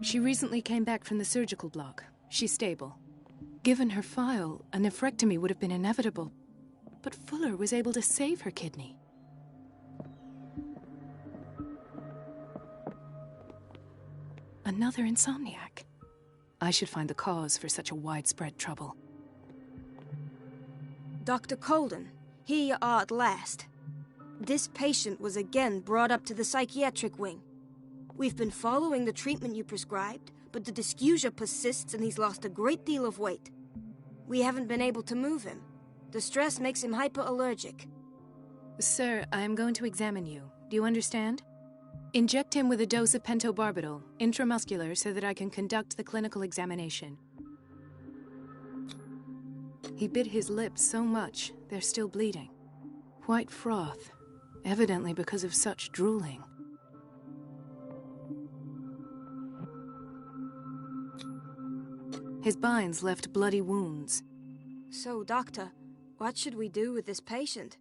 She recently came back from the surgical block. She's stable. Given her file, a nephrectomy would have been inevitable. But Fuller was able to save her kidney. Another insomniac. I should find the cause for such a widespread trouble. Dr. Colden, here you are at last. This patient was again brought up to the psychiatric wing. We've been following the treatment you prescribed, but the dysgeusia persists and he's lost a great deal of weight. We haven't been able to move him. The stress makes him hyperallergic. Sir, I am going to examine you. Do you understand? Inject him with a dose of pentobarbital, intramuscular, so that I can conduct the clinical examination. He bit his lips so much, they're still bleeding. White froth, evidently because of such drooling. His binds left bloody wounds. So, Doctor, what should we do with this patient?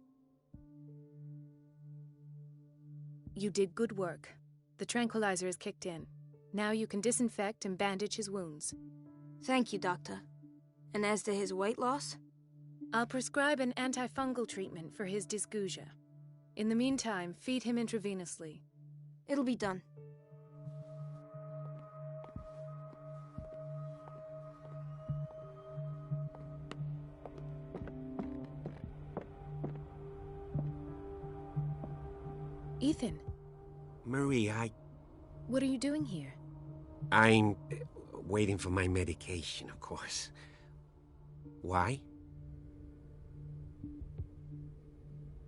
You did good work. The tranquilizer is kicked in. Now you can disinfect and bandage his wounds. Thank you, Doctor. And as to his weight loss? I'll prescribe an antifungal treatment for his dysgeusia. In the meantime, feed him intravenously. It'll be done. Ethan. Marie, What are you doing here? I'm waiting for my medication, of course. Why?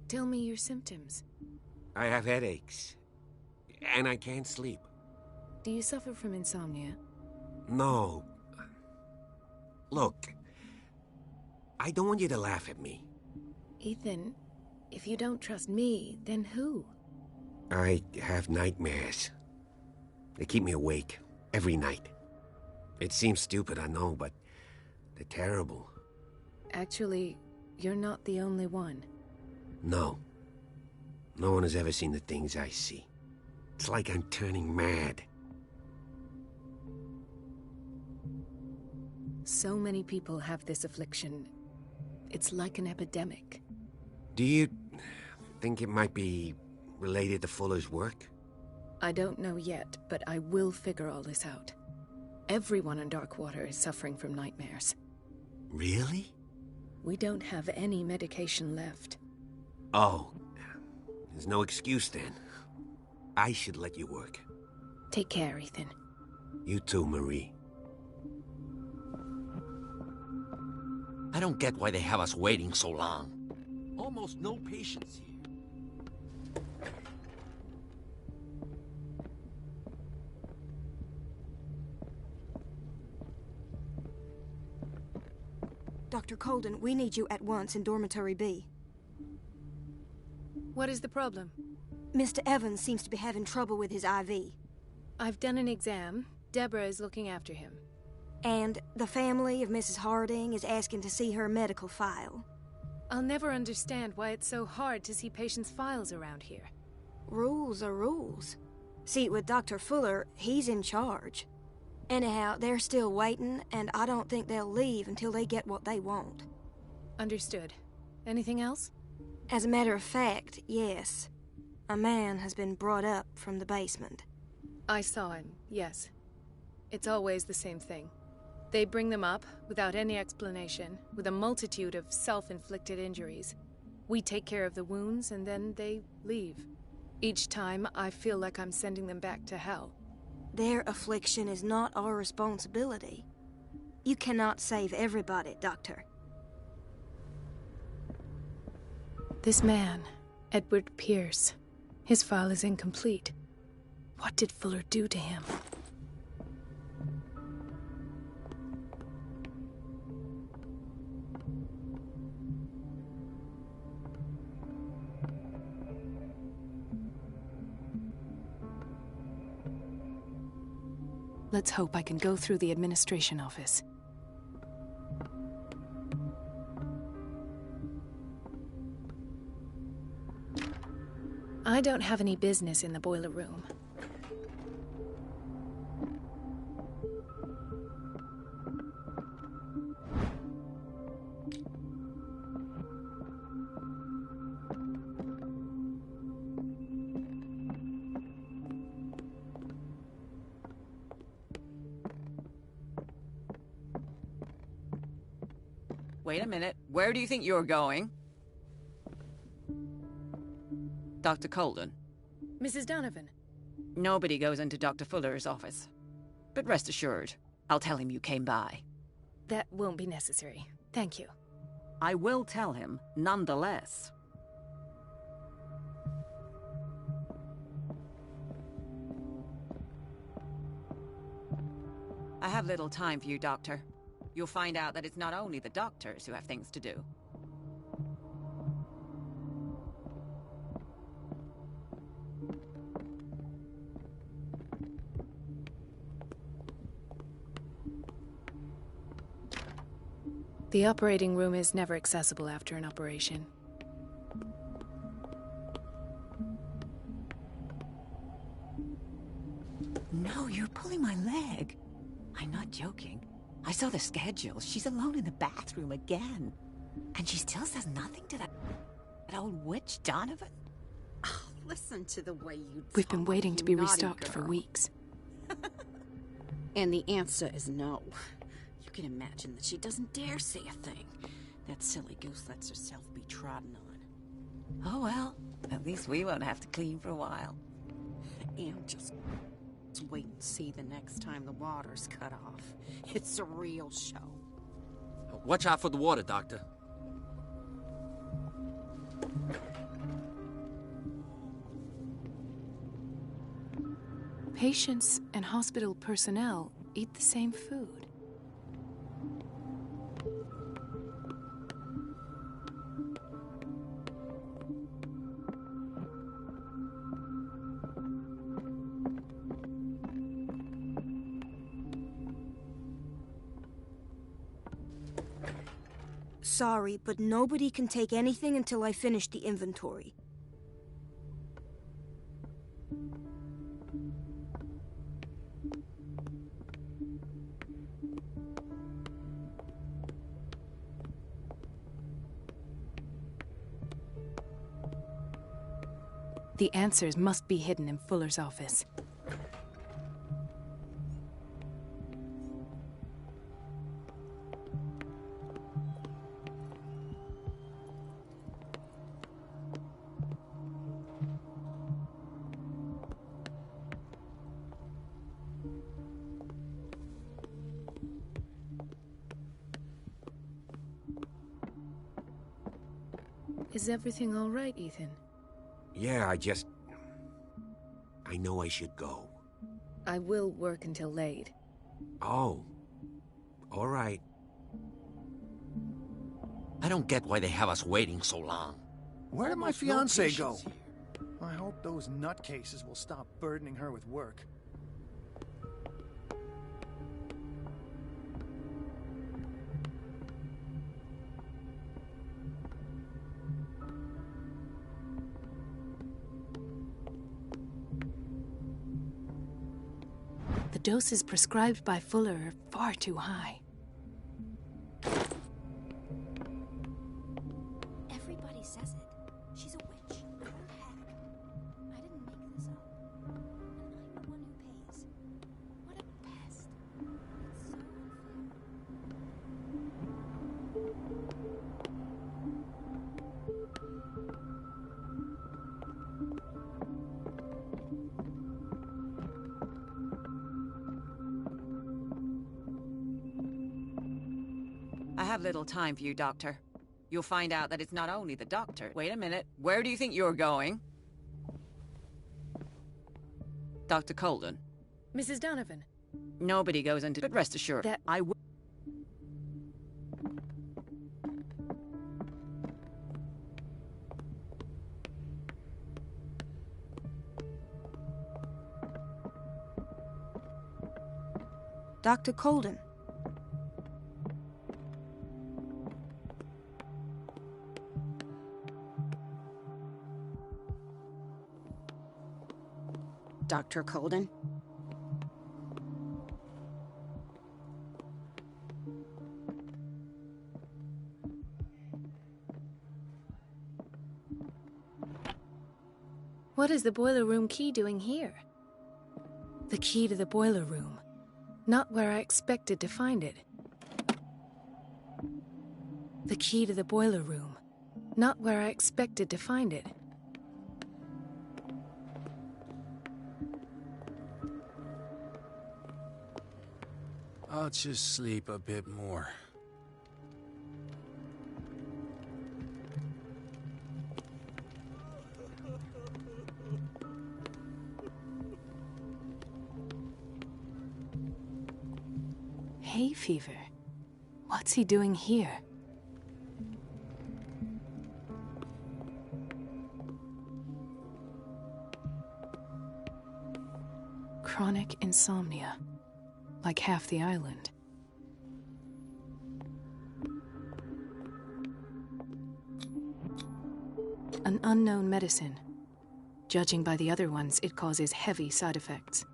Tell me your symptoms. I have headaches. And I can't sleep. Do you suffer from insomnia? No. Look, I don't want you to laugh at me. Ethan, if you don't trust me, then who? I have nightmares. They keep me awake every night. It seems stupid, I know, but they're terrible. Actually, you're not the only one. No. No one has ever seen the things I see. It's like I'm turning mad. So many people have this affliction. It's like an epidemic. Do you think it might be related to Fuller's work? I don't know yet, but I will figure all this out. Everyone in Darkwater is suffering from nightmares. Really? We don't have any medication left. Oh, there's no excuse then. I should let you work. Take care, Ethan. You too, Marie. I don't get why they have us waiting so long. Almost no patience here. Dr. Colden, we need you at once in Dormitory B. What is the problem? Mr. Evans seems to be having trouble with his IV. I've done an exam. Deborah is looking after him. And the family of Mrs. Harding is asking to see her medical file. I'll never understand why it's so hard to see patients' files around here. Rules are rules. See, with Dr. Fuller, he's in charge. Anyhow, they're still waiting, and I don't think they'll leave until they get what they want. Understood. Anything else? As a matter of fact, yes. A man has been brought up from the basement. I saw him, yes. It's always the same thing. They bring them up, without any explanation, with a multitude of self-inflicted injuries. We take care of the wounds, and then they leave. Each time, I feel like I'm sending them back to hell. Their affliction is not our responsibility. You cannot save everybody, Doctor. This man, Edward Pierce, his file is incomplete. What did Fuller do to him? Let's hope I can go through the administration office. I don't have any business in the boiler room. Wait a minute. Where do you think you're going? Dr. Colden. Mrs. Donovan. Nobody goes into Dr. Fuller's office. But rest assured, I'll tell him you came by. That won't be necessary. Thank you. I will tell him, nonetheless. I have little time for you, Doctor. You'll find out that it's not only the doctors who have things to do. The operating room is never accessible after an operation. No, you're pulling my leg. I'm not joking. I saw the schedule. She's alone in the bathroom again. And she still says nothing to that old witch Donovan. Oh, listen to the way you talk. We've been waiting to be naughty restocked for girl. weeks. And the answer is no. You can imagine that she doesn't dare say a thing. That silly goose lets herself be trodden on. Oh well, at least we won't have to clean for a while. And just wait and see the next time the water's cut off. It's a real show. Watch out for the water, Doctor. Patients and hospital personnel eat the same food. Sorry, but nobody can take anything until I finish the inventory. The answers must be hidden in Fuller's office. Is everything all right, Ethan? Yeah, I know I should go. I will work until late. Oh. All right. I don't get why they have us waiting so long. Where did my Almost no fiancée go? patience I hope those nutcases will stop burdening her with work. The doses prescribed by Fuller are far too high. Everybody says it. She's a witch. Old hag. I didn't make this up. And I'm the one who pays. What a pest. It's so unfair. I have little time for you, Doctor. You'll find out that it's not only the doctor. Wait a minute. Where do you think you're going? Dr. Colden. Mrs. Donovan. Nobody goes into... But rest assured, That... I will... Dr. Colden. Dr. Colden? What is the boiler room key doing here? The key to the boiler room. Not where I expected to find it. The key to the boiler room. Not where I expected to find it. I'll just sleep a bit more. Hay fever. What's he doing here? Chronic insomnia, like half the island. An unknown medicine. Judging by the other ones, it causes heavy side effects.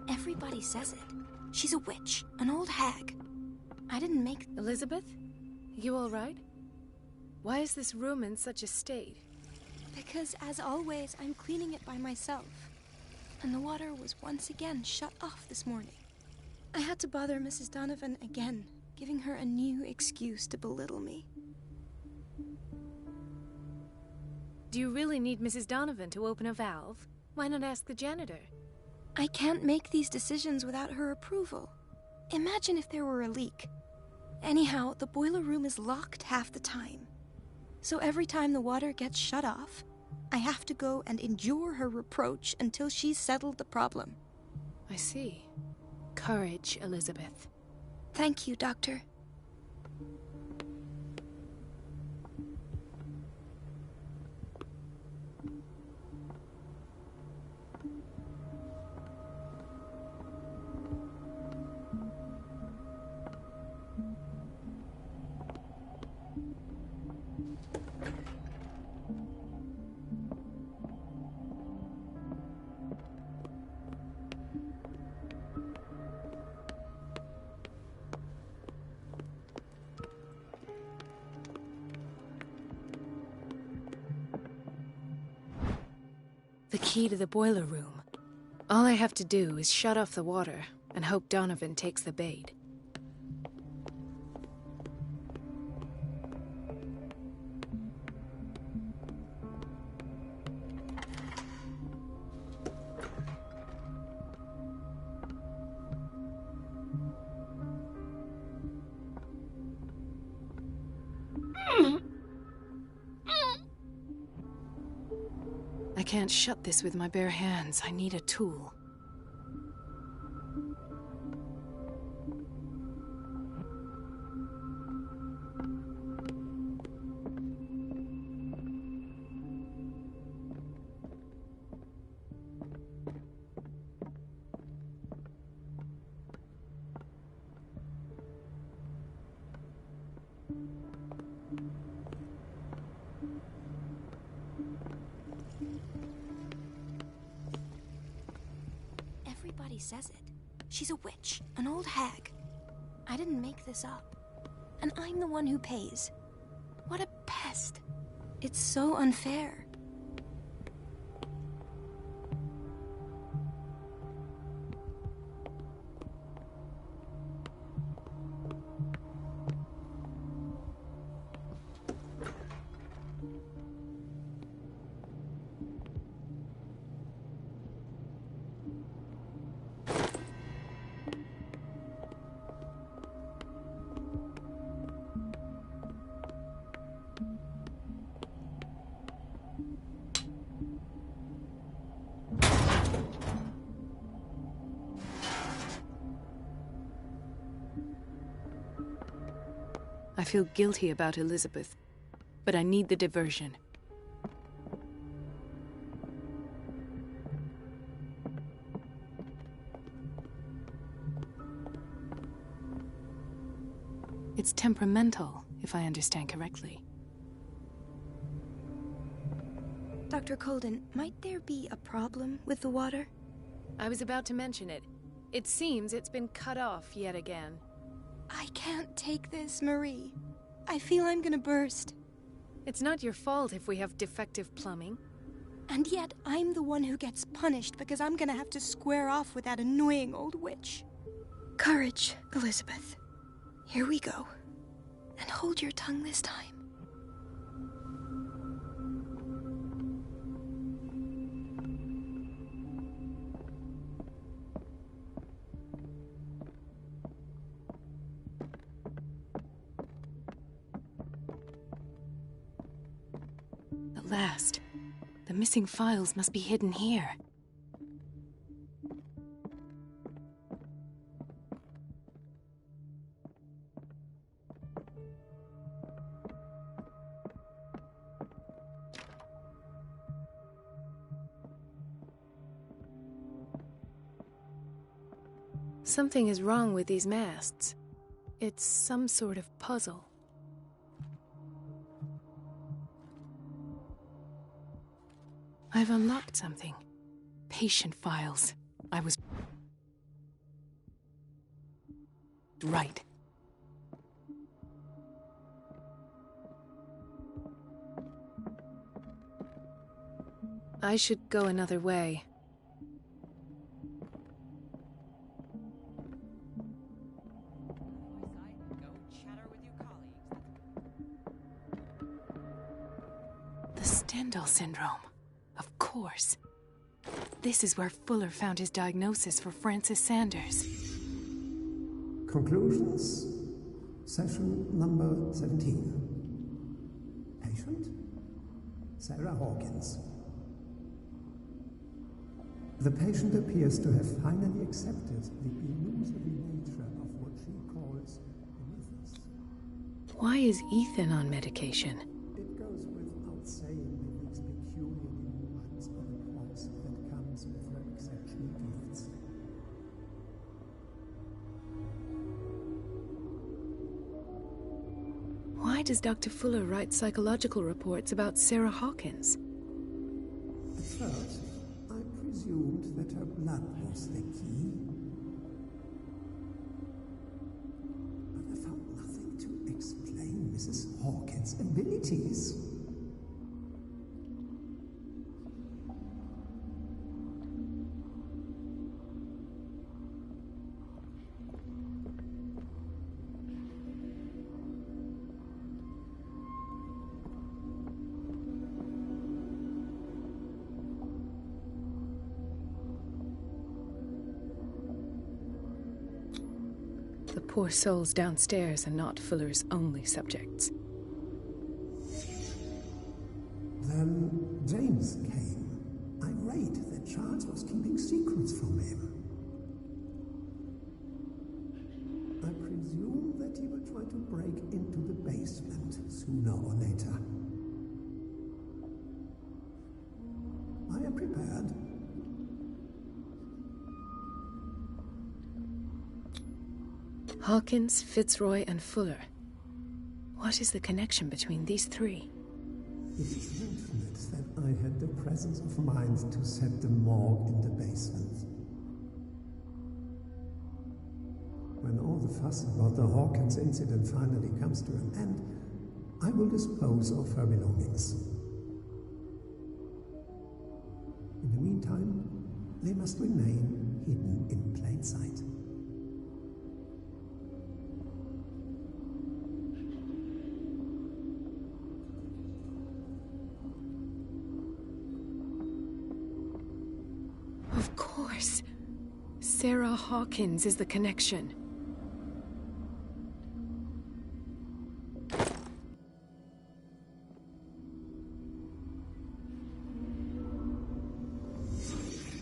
Everybody says it. She's a witch, an old hag. I didn't make... Elizabeth? You all right? Why is this room in such a state? Because, as always, I'm cleaning it by myself. And the water was once again shut off this morning. I had to bother Mrs. Donovan again, giving her a new excuse to belittle me. Do you really need Mrs. Donovan to open a valve? Why not ask the janitor? I can't make these decisions without her approval. Imagine if there were a leak. Anyhow, the boiler room is locked half the time. So every time the water gets shut off, I have to go and endure her reproach until she's settled the problem. I see. Courage, Elizabeth. Thank you, Doctor. The key to the boiler room. All I have to do is shut off the water and hope Donovan takes the bait. I can't shut this with my bare hands. I need a tool. Everybody says it. She's a witch, an old hag. I didn't make this up. And I'm the one who pays. What a pest. It's so unfair. I feel guilty about Elizabeth, but I need the diversion. It's temperamental, if I understand correctly. Dr. Colden, might there be a problem with the water? I was about to mention it. It seems it's been cut off yet again. I can't take this, Marie. I feel I'm gonna burst. It's not your fault if we have defective plumbing. And yet, I'm the one who gets punished because I'm gonna have to square off with that annoying old witch. Courage, Elizabeth. Here we go. And hold your tongue this time. At last. The missing files must be hidden here. Something is wrong with these masts. It's some sort of puzzle. I've unlocked something. Patient files. I was right. I should go another way. The Stendhal syndrome. Of course. This is where Fuller found his diagnosis for Francis Sanders. Conclusions. Session number 17. Patient? Sarah Hawkins. The patient appears to have finally accepted the illusory nature of what she calls mythos. Why is Ethan on medication? It goes without saying that these peculiar illusions are the price that comes with her exceptional gifts. Why does Dr. Fuller write psychological reports about Sarah Hawkins? At first, I presumed that her blood was the key. But I found nothing to explain Mrs. Hawkins' abilities. The poor souls downstairs are not Fuller's only subjects. Then James came, irate that Charles was keeping secrets from him. I presume that he will try to break into the basement sooner or later. I am prepared. Hawkins, Fitzroy, and Fuller. What is the connection between these three? It is fortunate that I had the presence of mind to set the morgue in the basement. When all the fuss about the Hawkins incident finally comes to an end, I will dispose of her belongings. In the meantime, they must remain hidden in plain sight. Of course. Sarah Hawkins is the connection.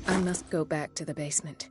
I must go back to the basement.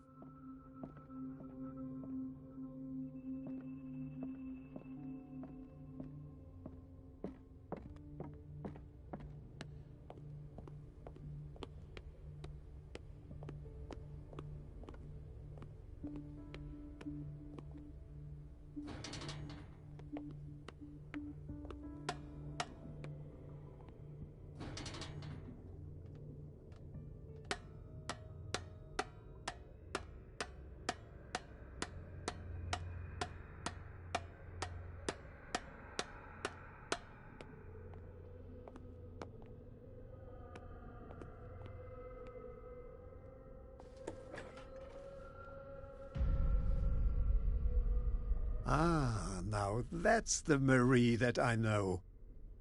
Ah, now that's the Marie that I know.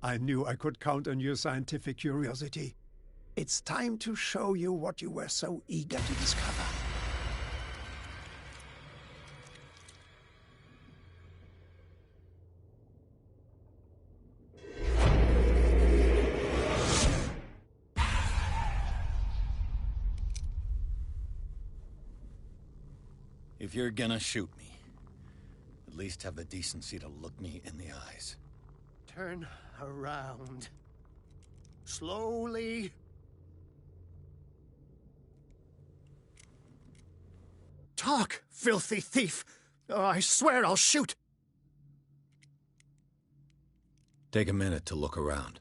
I knew I could count on your scientific curiosity. It's time to show you what you were so eager to discover. If you're gonna shoot me, at least have the decency to look me in the eyes. Turn around. Slowly. Talk! filthy thief! Oh, I swear I'll shoot! Take a minute to look around.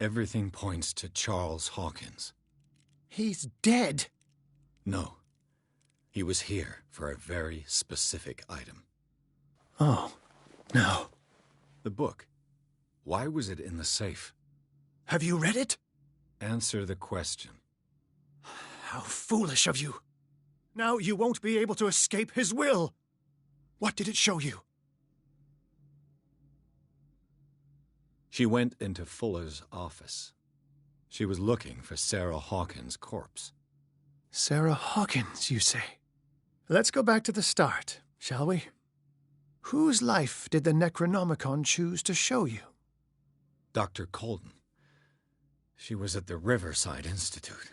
Everything points to Charles Hawkins. He's dead! No. He was here for a very specific item. Oh, no. The book. Why was it in the safe? Have you read it? Answer the question. How foolish of you. Now you won't be able to escape his will. What did it show you? She went into Fuller's office. She was looking for Sarah Hawkins' corpse. Sarah Hawkins, you say? Let's go back to the start, shall we? Whose life did the Necronomicon choose to show you? Dr. Colden. She was at the Riverside Institute.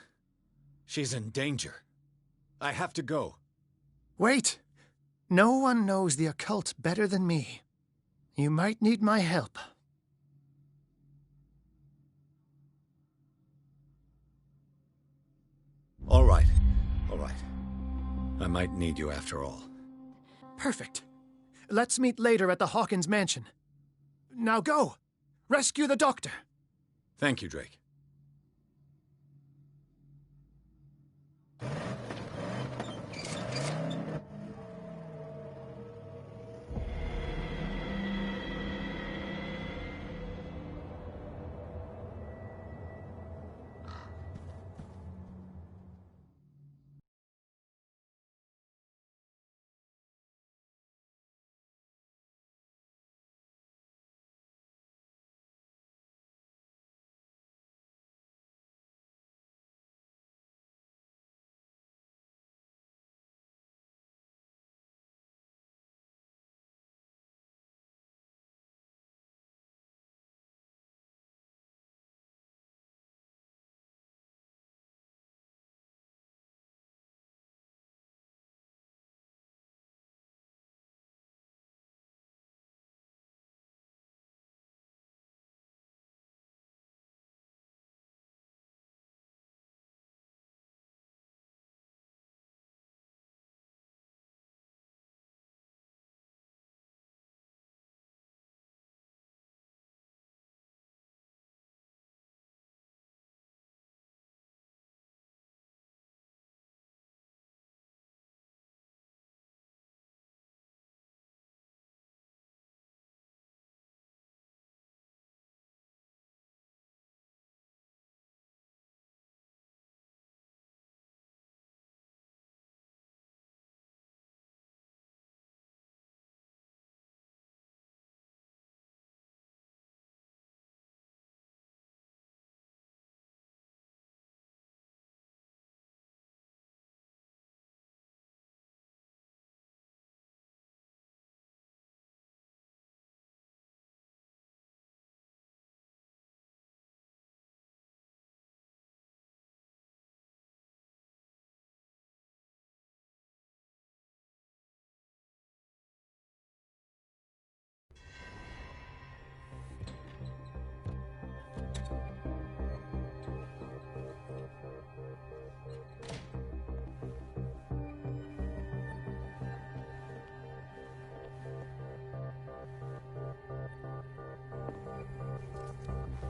She's in danger. I have to go. Wait. No one knows the occult better than me. You might need my help. All right. All right. I might need you after all. Perfect. Let's meet later at the Hawkins mansion. Now go! Rescue the doctor! Thank you, Drake.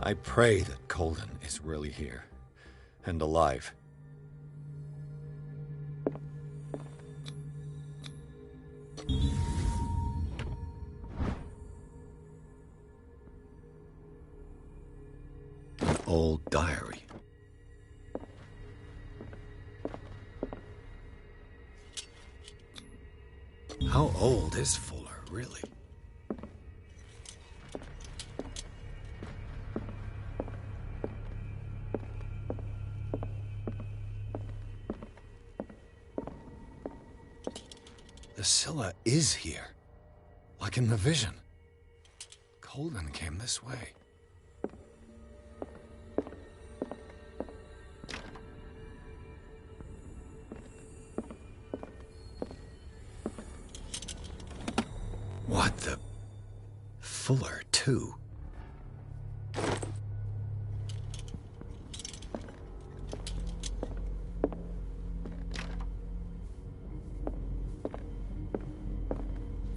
I pray that Colden is really here and alive. An old diary. How old is Fuller, really? The Scylla is here, like in the vision. Colden came this way. What the... Fuller, too.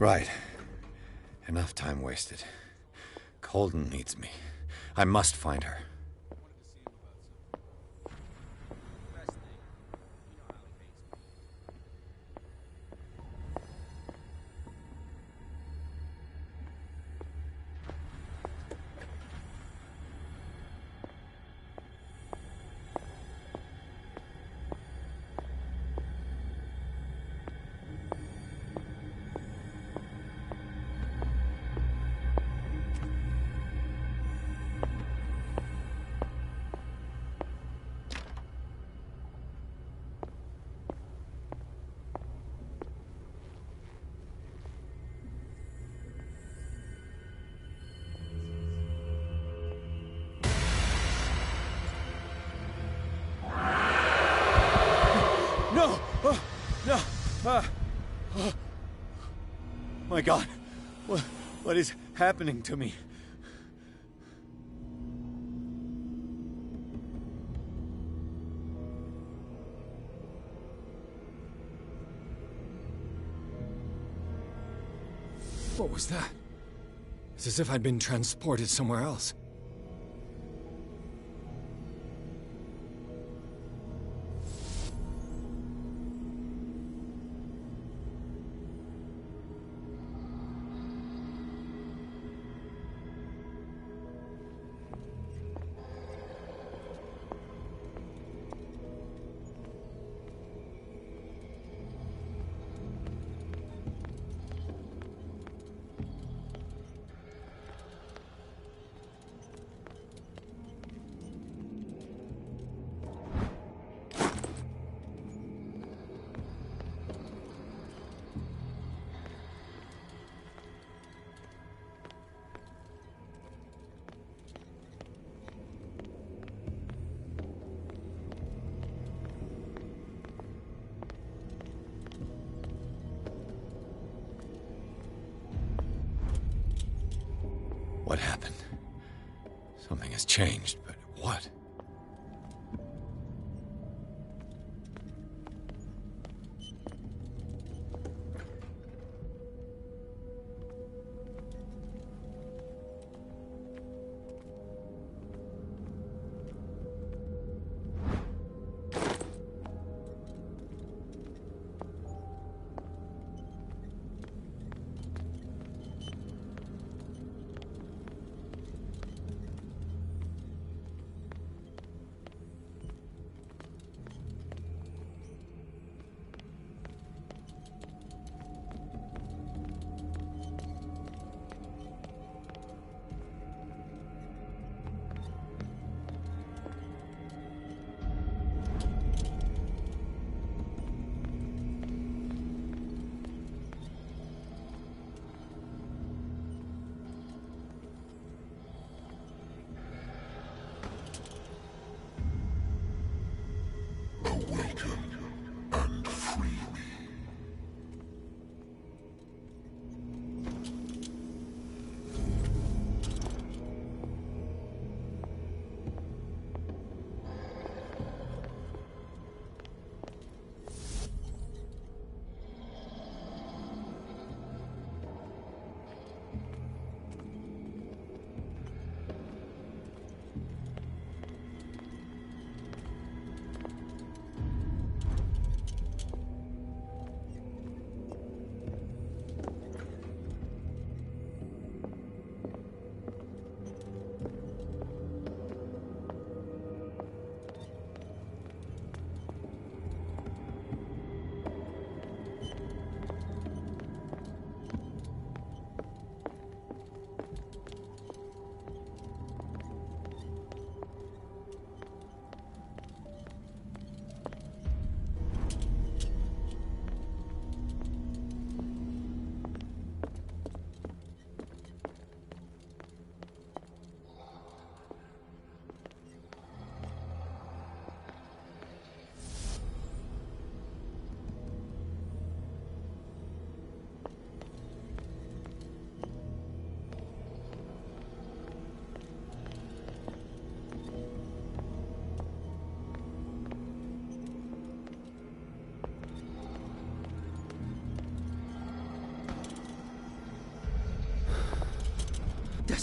right. Enough time wasted. Colden needs me. I must find her. No! No! My God! What is happening to me? What was that? It's as if I'd been transported somewhere else. What happened? Something has changed, but what?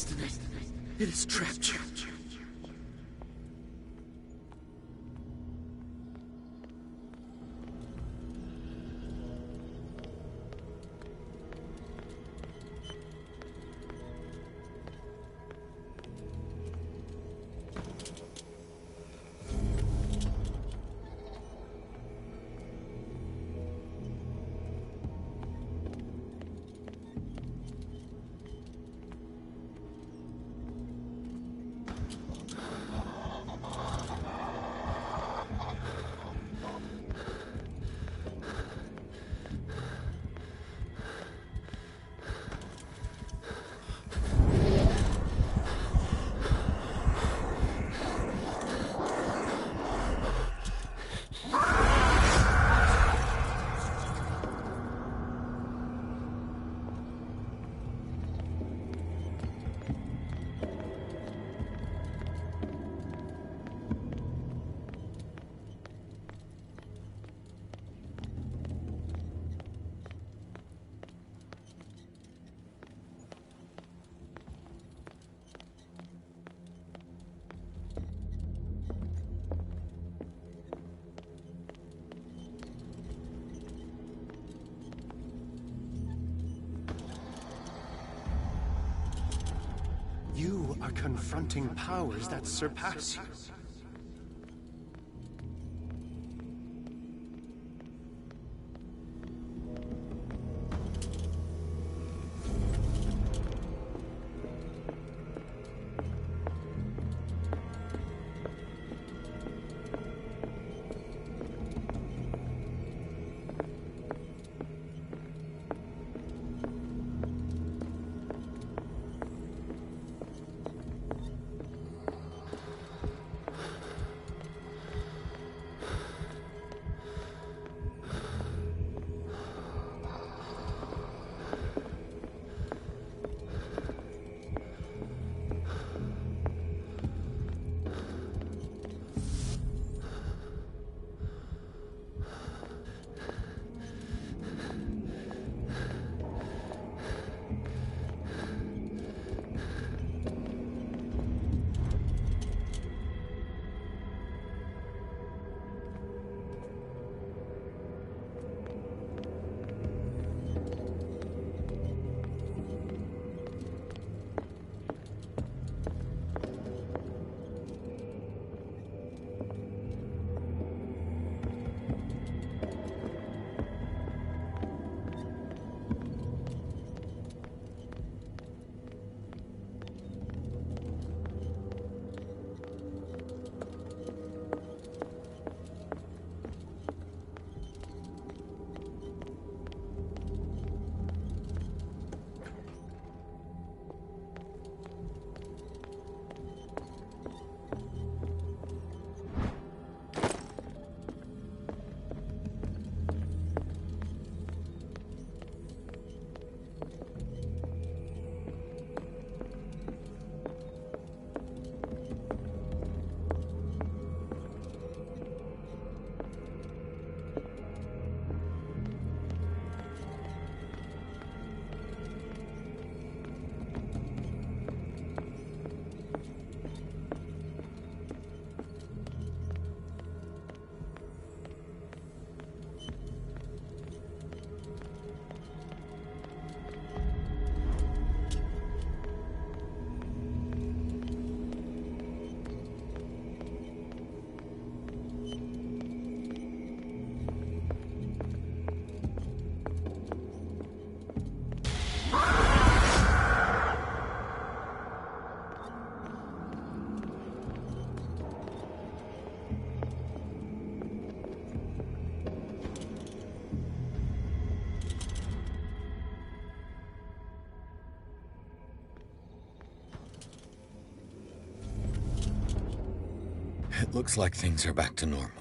destiny. It has trapped you. You are confronting powers that surpass you. It looks like things are back to normal.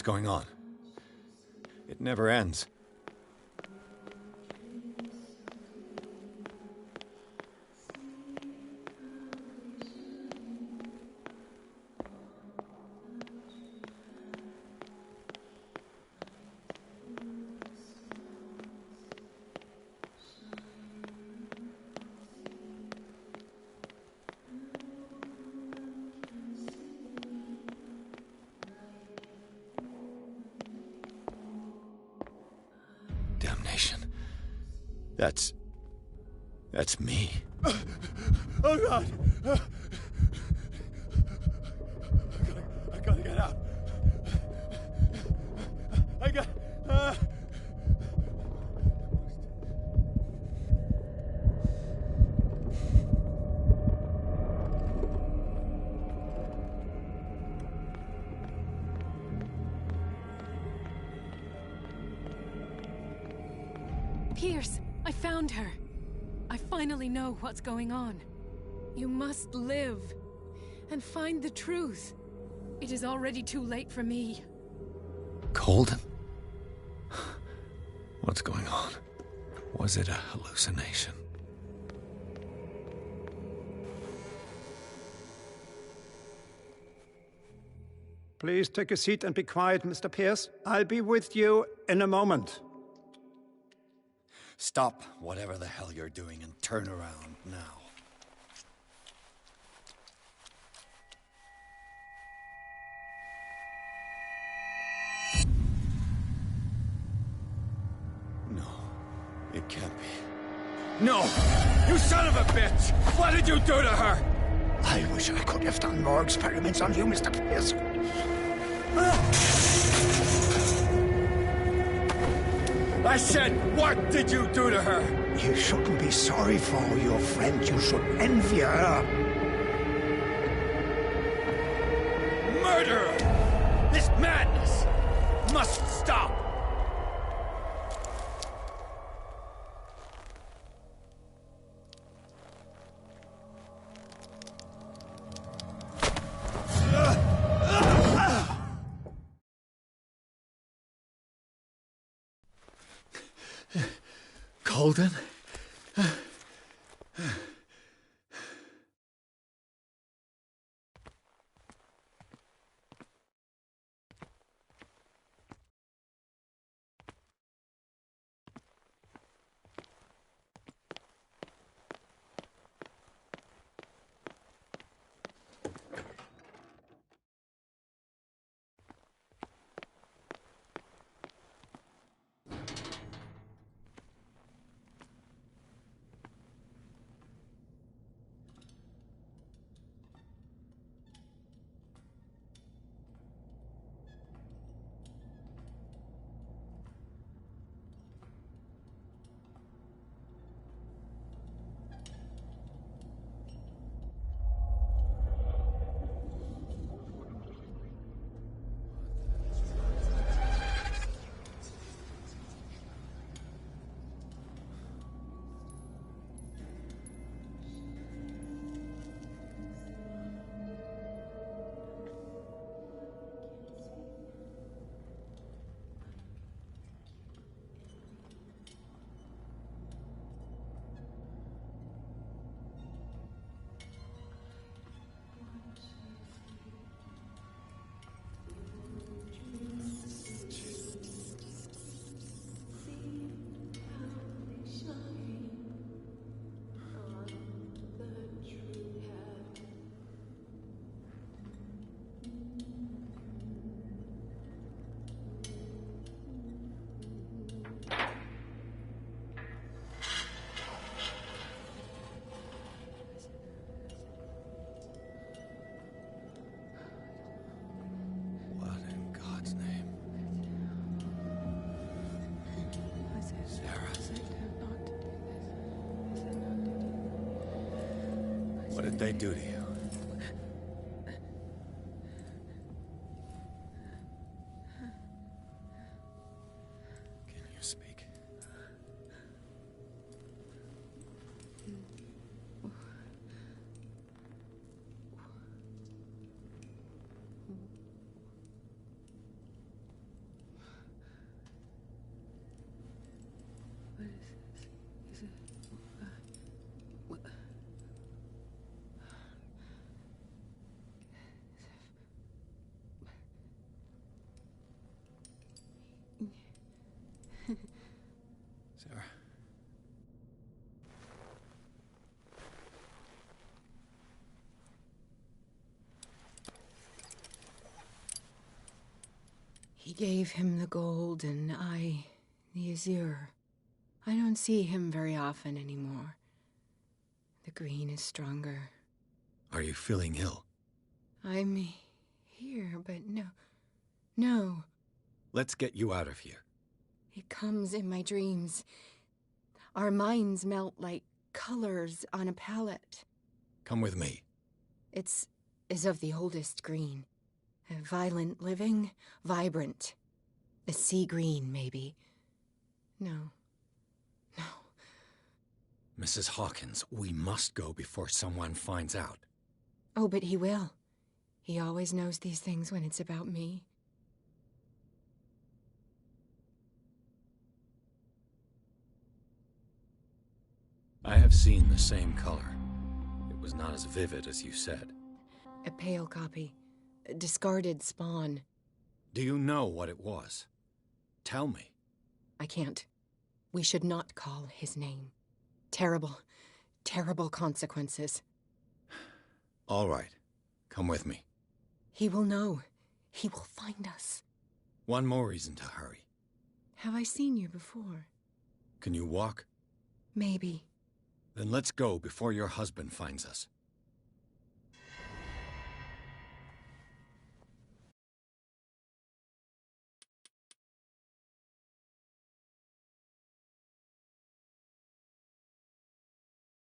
What's going on? It never ends. Damnation. That's me. Oh, God! I gotta get out. I got... Pierce, I found her. I finally know what's going on. You must live and find the truth. It is already too late for me. Colden? What's going on? Was it a hallucination? Please take a seat and be quiet, Mr. Pierce. I'll be with you in a moment. Stop whatever the hell you're doing and turn around now. No, it can't be. No! You son of a bitch! What did you do to her? I wish I could have done more experiments on you, Mr. Pierce. I said, what did you do to her? You shouldn't be sorry for your friend. You should envy her. Murderer! This madness must stop! Colden? What did they do to you? Can you speak? gave him the gold and I the azure. I don't see him very often anymore. The green is stronger. Are you feeling ill? I'm here, but no. Let's get you out of here. It comes in my dreams. Our minds melt like colors on a palette. Come with me. It's of the oldest green. Violent living, vibrant. A sea green, maybe. No. Mrs. Hawkins, we must go before someone finds out. Oh, but he will. He always knows these things when it's about me. I have seen the same color. It was not as vivid as you said. A pale copy. A discarded spawn. Do you know what it was? Tell me. I can't. We should not call his name. Terrible, terrible consequences. All right. Come with me. He will know. He will find us. One more reason to hurry. Have I seen you before? Can you walk? Maybe. Then let's go before your husband finds us.